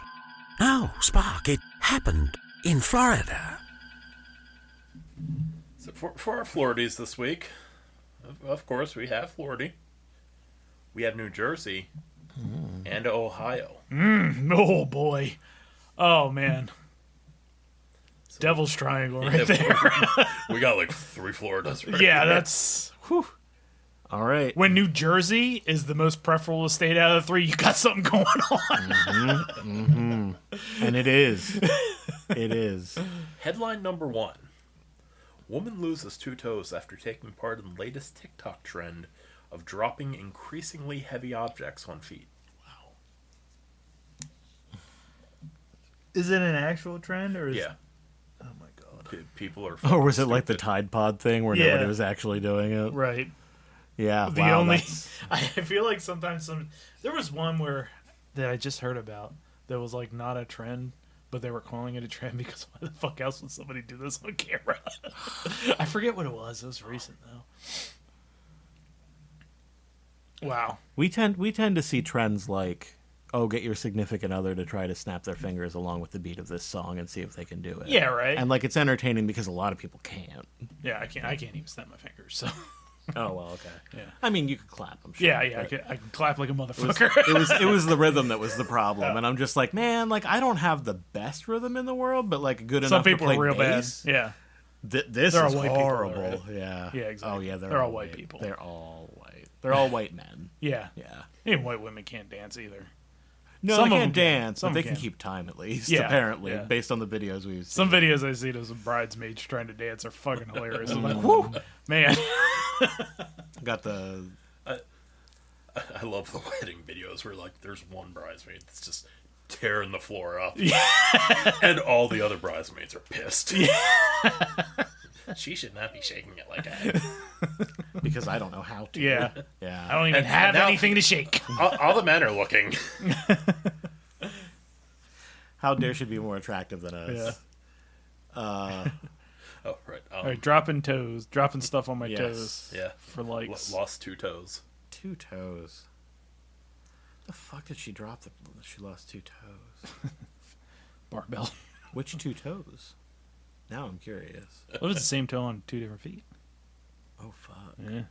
No, Spock, it happened in Florida. So for our Floridies this week, of course, we have Florida. We have New Jersey and Ohio. Oh, boy. Oh, man. So, Devil's Triangle right there. We got like 3 Floridas right Yeah, there. that's... Whew. All right. When New Jersey is the most preferable state out of the 3, you got something going on. And it is. It is. Headline number 1. Woman loses 2 toes after taking part in the latest TikTok trend of dropping increasingly heavy objects on feet. Is it an actual trend or is Yeah. Oh my god. People are Or was it like the stupid. Tide Pod thing where nobody was actually doing it? Right. Yeah. The wow, only that's- I feel like sometimes there was one that I just heard about that was like not a trend, but they were calling it a trend because why the fuck else would somebody do this on camera? I forget what it was. It was recent though. Wow. We tend to see trends like, oh, get your significant other to try to snap their fingers along with the beat of this song and see if they can do it. Yeah, right. And like it's entertaining because a lot of people can't. Yeah, I can't even snap my fingers. So Oh well, okay. Yeah. I mean, you could clap. I'm sure. Yeah, I can clap like a motherfucker. It was the rhythm that was the problem, and I'm just like, man, like I don't have the best rhythm in the world, but like good Some enough to people play are real bass. bad. Yeah. This They're is all white people, horrible. right? Yeah. Yeah, exactly. Oh yeah, They're all white people. They're all white. They're all white men. Yeah. Yeah. Even white women can't dance either. No, Some they of can't them can. dance, Some but they can. can keep time at least. Yeah, Apparently, yeah. based on the videos we've seen. Some videos I see of some bridesmaids trying to dance are fucking hilarious. I'm like, whoo, man. Got the I love the wedding videos where like there's one bridesmaid that's just tearing the floor up, and all the other bridesmaids are pissed. She should not be shaking it like that. because I don't know how to. Yeah. Yeah. I don't even And have now- anything to shake. All the men are looking. How dare she be more attractive than us? Yeah. Oh right. All right, dropping stuff on my Yes. toes Yeah. for likes. Lost 2 toes. 2 toes. The fuck did she drop? She lost 2 toes. Barbell. Which 2 toes? Now I'm curious. What is the same toe on 2 different feet? Oh fuck! Yeah.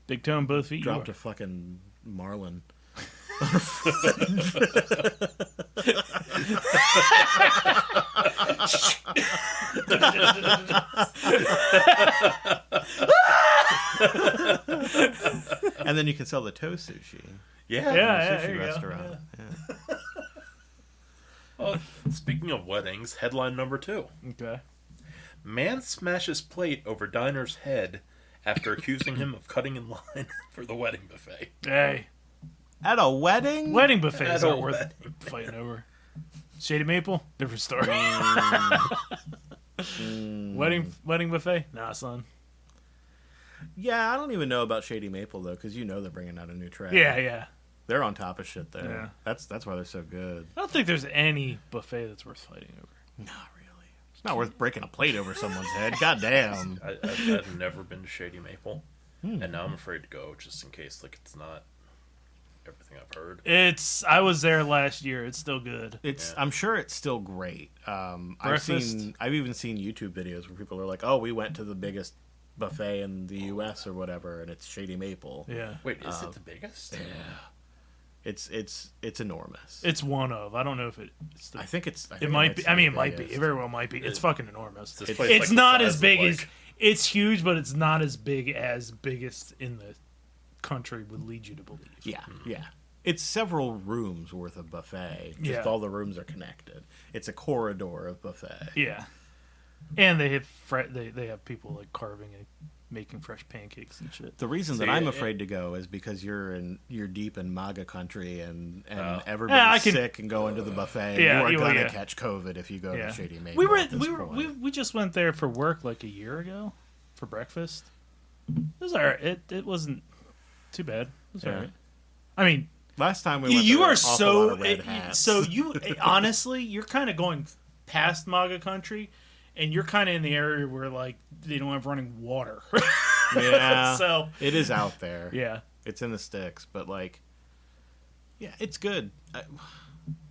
Big toe on both feet. Dropped a fucking marlin. And then you can sell the toe sushi. Yeah. Yeah, Sushi there you go. restaurant. Yeah. Well, speaking of weddings, headline number 2. Okay. Man smashes plate over diner's head after accusing him of cutting in line for the wedding buffet. Hey, At a wedding? wedding buffets At a aren't worth wedding. fighting over. Shady Maple, different story. Wedding buffet, nah, son. Yeah, I don't even know about Shady Maple though, because you know they're bringing out a new track. Yeah. They're on top of shit there. Yeah. That's why they're so good. I don't think there's any buffet that's worth fighting over. Not really. It's not worth breaking a plate over someone's head. God damn. I've never been to Shady Maple, and now I'm afraid to go just in case like it's not everything I've heard. I was there last year. It's still good. It's. Yeah. I'm sure it's still great. I've Breakfast? even seen YouTube videos where people are like, "Oh, we went to the biggest buffet in the U.S. or whatever, and it's Shady Maple." Yeah. Wait, is it the biggest? It's enormous. It's one of. I don't know if it's the, I think it's. I it think might be. the I mean, it might be. biggest. It very well might be. It's fucking enormous. This It's place, It's like, the not size as of, big like- as it's huge, but it's not as biggest in the country would lead you to believe. Yeah, yeah. It's several rooms worth of buffet. Just Yeah. all the rooms are connected. It's a corridor of buffet. Yeah, and they have they have people like carving and making fresh pancakes and shit. The reason that See, I'm it- afraid to go is because you're deep in MAGA country and Yeah, I everybody's can- sick and going to the buffet. Yeah, you are gonna yeah. catch COVID if you go Yeah, to Shady Maple. we at this point. we just went there for work like a year ago for breakfast. It was alright. It wasn't too bad. It was Yeah. alright. I mean, Last time we went, you there, are an awful lot of red hats. so you honestly you're kind of going past MAGA country, and you're kind of in the area where like they don't have running water. yeah, So it is out there. yeah, It's in the sticks, but like, yeah, it's good.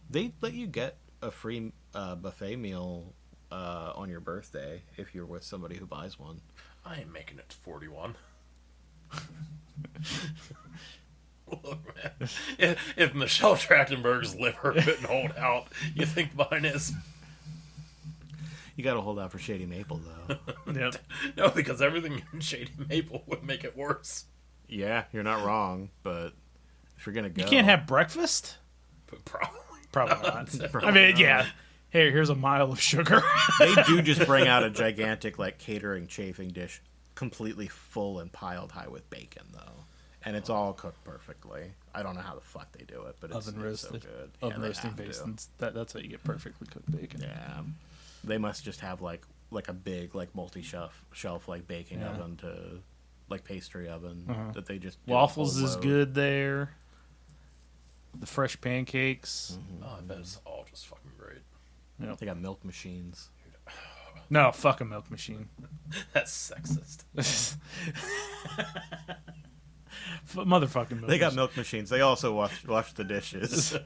They let you get a free buffet meal on your birthday if you're with somebody who buys one. I ain't making it to 41. Look, man. If Michelle Trachtenberg's liver couldn't hold out, you think mine is? You got to hold out for Shady Maple though. yep. No, because everything in Shady Maple would make it worse. Yeah, you're not wrong, but if you're gonna go, You can't have breakfast. But probably. Probably not. Probably I mean, not. yeah. Hey, here's a mile of sugar. They do just bring out a gigantic like catering chafing dish, completely full and piled high with bacon though, and it's all cooked perfectly. I don't know how the fuck they do it, but it's, Oven it's so roasted. good. Oven they roasting have to. basins. That's how you get perfectly cooked bacon. Yeah, they must just have like a big like multi-shelf like baking Yeah. oven to like pastry oven that they just do a Waffles whole is load. good there. The fresh pancakes. Oh, I bet it's all just fucking great. They got milk machines. No, fuck a milk machine. That's sexist. Motherfucking milk They got machine. milk machines. They also wash the dishes.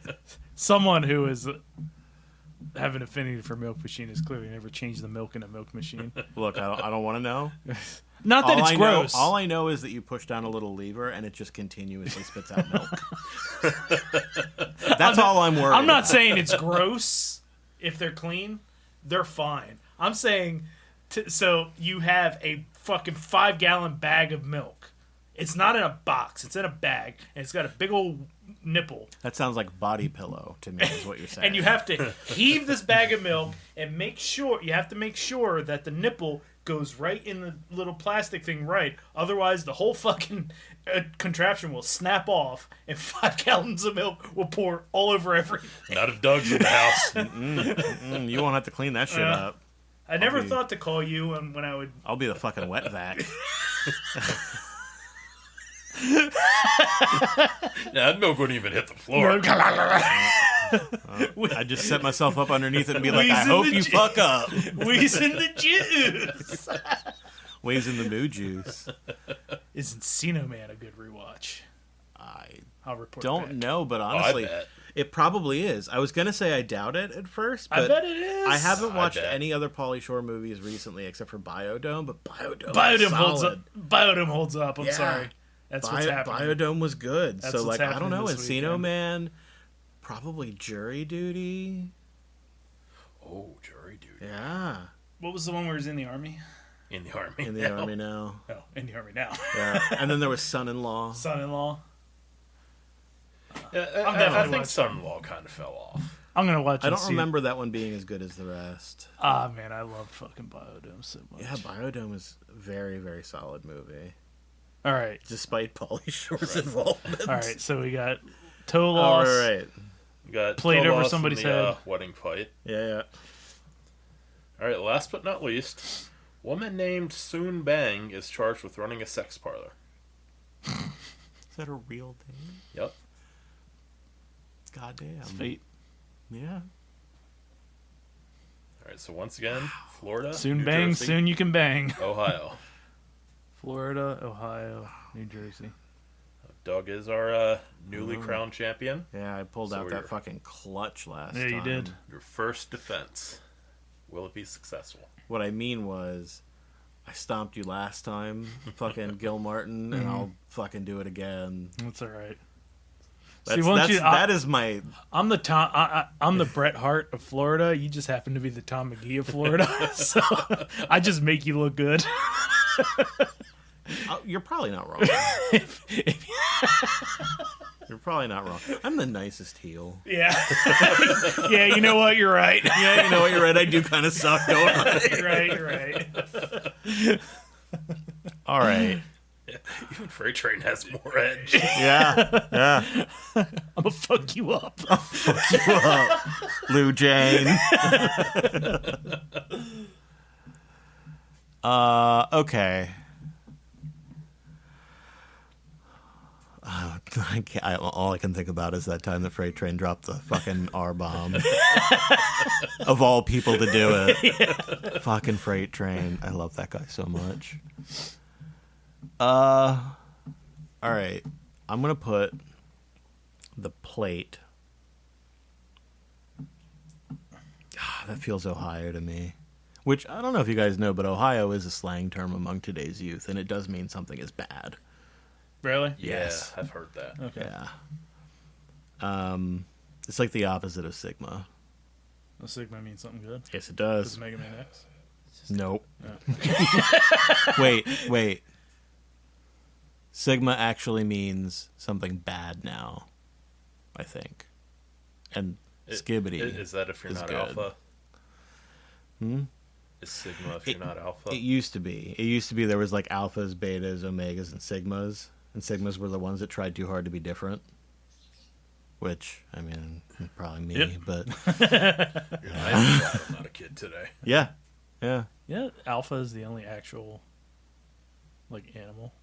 Someone who is have an affinity for milk machine has clearly never changed the milk in a milk machine. Look, I don't want to know. Not that it's gross. All I know is that you push down a little lever and it just continuously spits out milk. That's all I'm worried I'm not about. saying it's gross if they're clean. They're fine. I'm saying, so you have a fucking 5-gallon bag of milk. It's not in a box. It's in a bag, and it's got a big old nipple. That sounds like body pillow to me, is what you're saying. And you have to heave this bag of milk and make sure that the nipple goes right in the little plastic thing right. Otherwise, the whole fucking contraption will snap off, and 5 gallons of milk will pour all over everything. Not if Doug's in the house. You won't have to clean that shit up. I never thought to call you when I would. I'll be the fucking wet vac. That milk wouldn't even hit the floor. I just set myself up underneath it and be like, I Wheezing hope the you fuck up. Wheezing the juice. Ways in the moo juice. Is Encino Man a good rewatch? I'll report Don't back. know, but honestly, bet. it probably is. I was gonna say I doubt it at first, but I bet it is. I haven't watched bet. any other Pauly Shore movies recently except for Biodome, but Biodome Biodome was holds up. Biodome holds up. I'm Yeah. sorry. That's what's happening. Biodome was good. That's So what's like I don't happening know, this Encino weekend. Man, probably Jury Duty. Oh, jury duty. Yeah. What was the one where he's in the army? In the army. In the army now. Oh, in the army now. Yeah. And then there was Son-in-Law. Son-in-law. Yeah, I definitely think watching. son-in-law kind of fell off. I'm gonna watch. I don't remember that one being as good as the rest. Ah, man, I love fucking Biodome so much. Yeah, Biodome is a very, very solid movie. All right, Despite Pauly Shore's involvement. all right. So we got toe Oh, loss. right. You got Played toe over loss in somebody's the, head. Wedding fight. Yeah. All right, last but not least, woman named Soon Bang is charged with running a sex parlor. Is that a real thing? Yep. Goddamn. It's fate. Yeah. All right, so once again, Florida, Soon New bang, Jersey, soon you can bang. Ohio. Florida, Ohio, New Jersey. Doug is our newly crowned champion. Yeah, I pulled So out you're- that fucking clutch last Yeah, time. you did. Your first defense. Will it be successful? What I mean was, I stomped you last time, fucking Gil Martin, and I'll fucking do it again. That's all right. That's, once that's, you- that is my... I'm the Tom. I'm the Bret Hart of Florida. You just happen to be the Tom McGee of Florida. So I just make you look good. You're probably not wrong. You're probably not wrong. I'm the nicest heel. Yeah. Yeah. You know what? You're right. Yeah, you know what? You're right. I do kind of suck, don't I? You're right. You're right. All right. Even Freight Train has more edge. Yeah. Yeah. I'm gonna fuck you up. Lou Jane. Okay. All I can think about is that time the Freight Train dropped the fucking R bomb. Of all people to do it. Fucking Freight Train. I love that guy so much. All right. I'm gonna put the plate. That feels Ohio to me. Which, I don't know if you guys know, but Ohio is a slang term among today's youth, and it does mean something is bad. Really? Yes. Yeah, I've heard that. Okay. Yeah. It's like the opposite of Sigma. Well, Sigma means something good. Yes, it Does does. Mega Man X? Nope. Wait. Sigma actually means something bad now, I think. And Skibbity. Is that if you're is not good. alpha? Is Sigma if you're not alpha? It used to be. It used to be there was like alphas, betas, omegas, and sigmas. And sigmas were the ones that tried too hard to be different. Which, I mean, probably me, Yep. but I'm glad I'm not a kid today. yeah. Yeah, alpha is the only actual, like, animal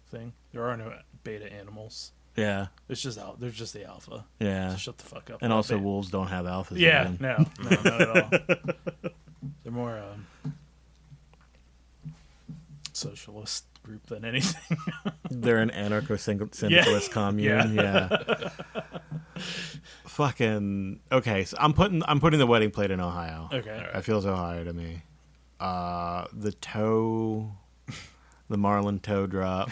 thing. There are no beta animals. Yeah. It's just there's just the alpha. Yeah. So shut the fuck up. And also Beta. wolves don't have alphas. Yeah, even. no, not at all. They're more socialist group than anything. They're an anarcho-syndicalist commune. Yeah. Yeah. fucking okay. So I'm putting the wedding plate in Ohio. Okay. That feels Ohio to me. The toe, the marlin toe drop.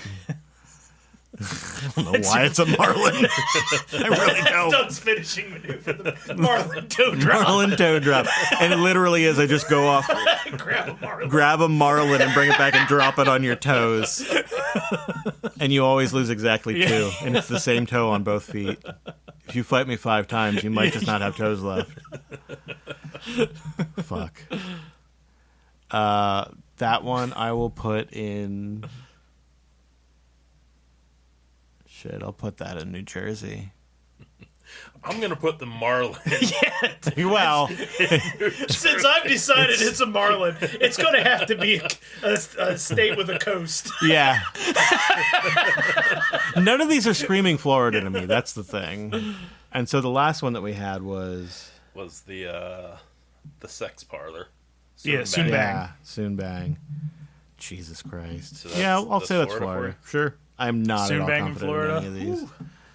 I don't know why it's a marlin. I really don't. Doug's finishing maneuver, the marlin toe drop. Marlin toe drop, and it literally is. I just go off, grab a marlin, and bring it back and drop it on your toes, and you always lose exactly 2, and it's the same toe on both feet. If you fight me 5 times, you might just not have toes left. Fuck. That one I will put in. Shit, I'll put that in New Jersey. I'm gonna put the marlin. Well, Since I've decided it's a marlin, it's going to have to be a state with a coast. yeah. None of these are screaming Florida to me. That's the thing. And so the last one that we had was the sex parlor. Soon bang. yeah, soon bang. Jesus Christ. So Yeah, I'll say that's Florida Florida. Sure. I'm not Soon at all bang in confident Florida. in any of these. Ooh.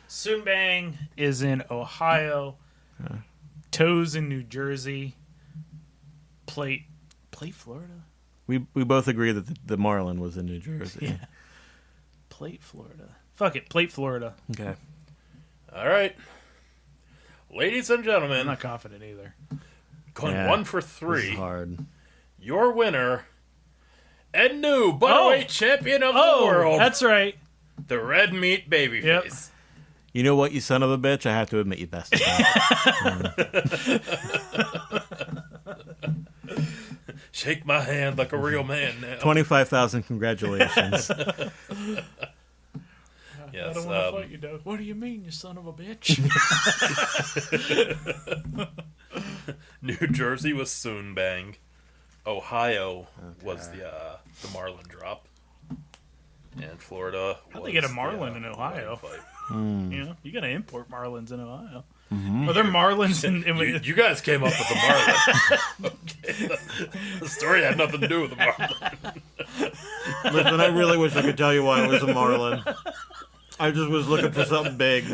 Soon bang is in Ohio. Toes in New Jersey. Plate, Florida. We both agree that the Marlin was in New Jersey. Yeah. Plate, Florida. Fuck it, Plate, Florida. Okay. All right, ladies and I'm gentlemen, not confident either. going Yeah, 1 for This 3. is hard. Your winner and new butterweight champion of the world, That's right. the red meat babyface. Yep. You know what, you son of a bitch? I have to admit you best. Shake my hand like a real man now. 25,000 congratulations. Yes, I don't want to fight you, Doug. What do you mean, you son of a bitch? New Jersey was Soon Bang. Ohio was the Marlin drop. And Florida How'd was they get a Marlin in the Ohio? wedding fight. You know, you got to import marlins in Ohio. Are there marlins in... You guys came up with the Marlin. Okay. The story had nothing to do with the Marlin. Listen, I really wish I could tell you why it was a Marlin. I just was looking for something big.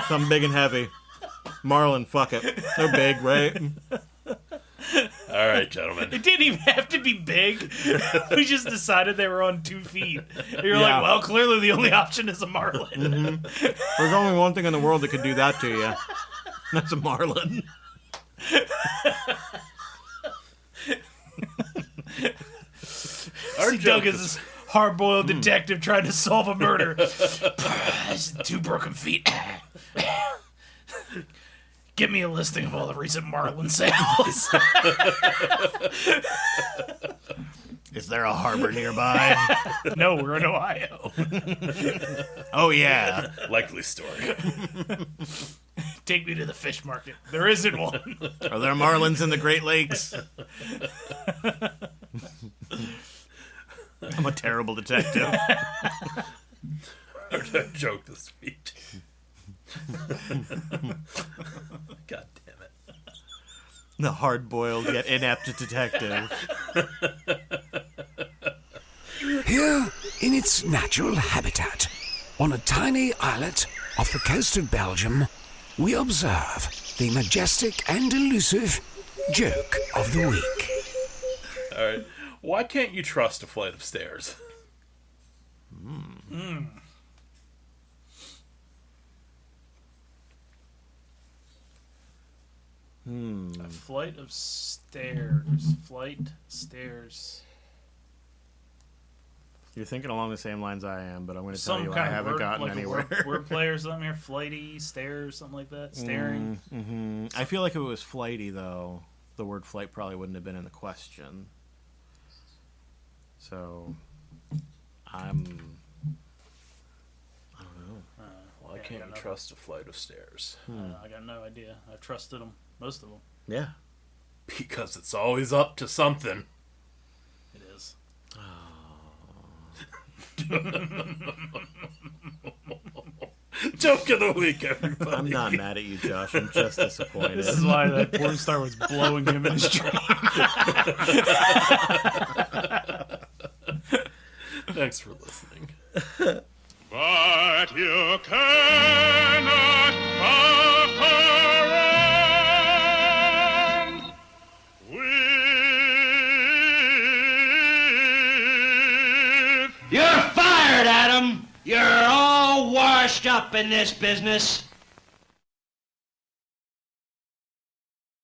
Something big and heavy. Marlin, fuck it. They're big, right? All right, gentlemen. It didn't even have to be big. We just decided they were on 2 feet. And you're Yeah. like, well, clearly the only option is a marlin. There's only one thing in the world that could do that to you. That's a Marlin. Our See, joke Doug is this hard-boiled detective trying to solve a murder. This is 2 broken feet. Give me a listing of all the recent marlin sales. Is there a harbor nearby? No, we're in Ohio. Oh, yeah. likely story. Take me to the fish market. There isn't one. Are there Marlins in the Great Lakes? I'm a terrible detective. Our joke this week. God damn it. The hard-boiled yet inept detective. Here, in its natural habitat, on a tiny islet off the coast of Belgium, we observe the majestic and elusive joke of the week. All right. Why can't you trust a flight of stairs? A flight of stairs. You're thinking along the same lines I am, but I'm going to tell Some you I kind of haven't word, gotten like anywhere. a word play or something here. Flighty, stairs, something like that. Staring. I feel like if it was flighty, though, the word flight probably wouldn't have been in the question. So, I don't know. Why can't you trust a flight of stairs? I got no idea. I trusted them. Most of them. Yeah. Because it's always up to something. It is. Joke of the week, everybody. I'm not mad at you, Josh. I'm just disappointed. This is why that porn star was blowing him in his dream. Thanks for listening. But you cannot afford You're fired, Adam. You're all washed up in this business.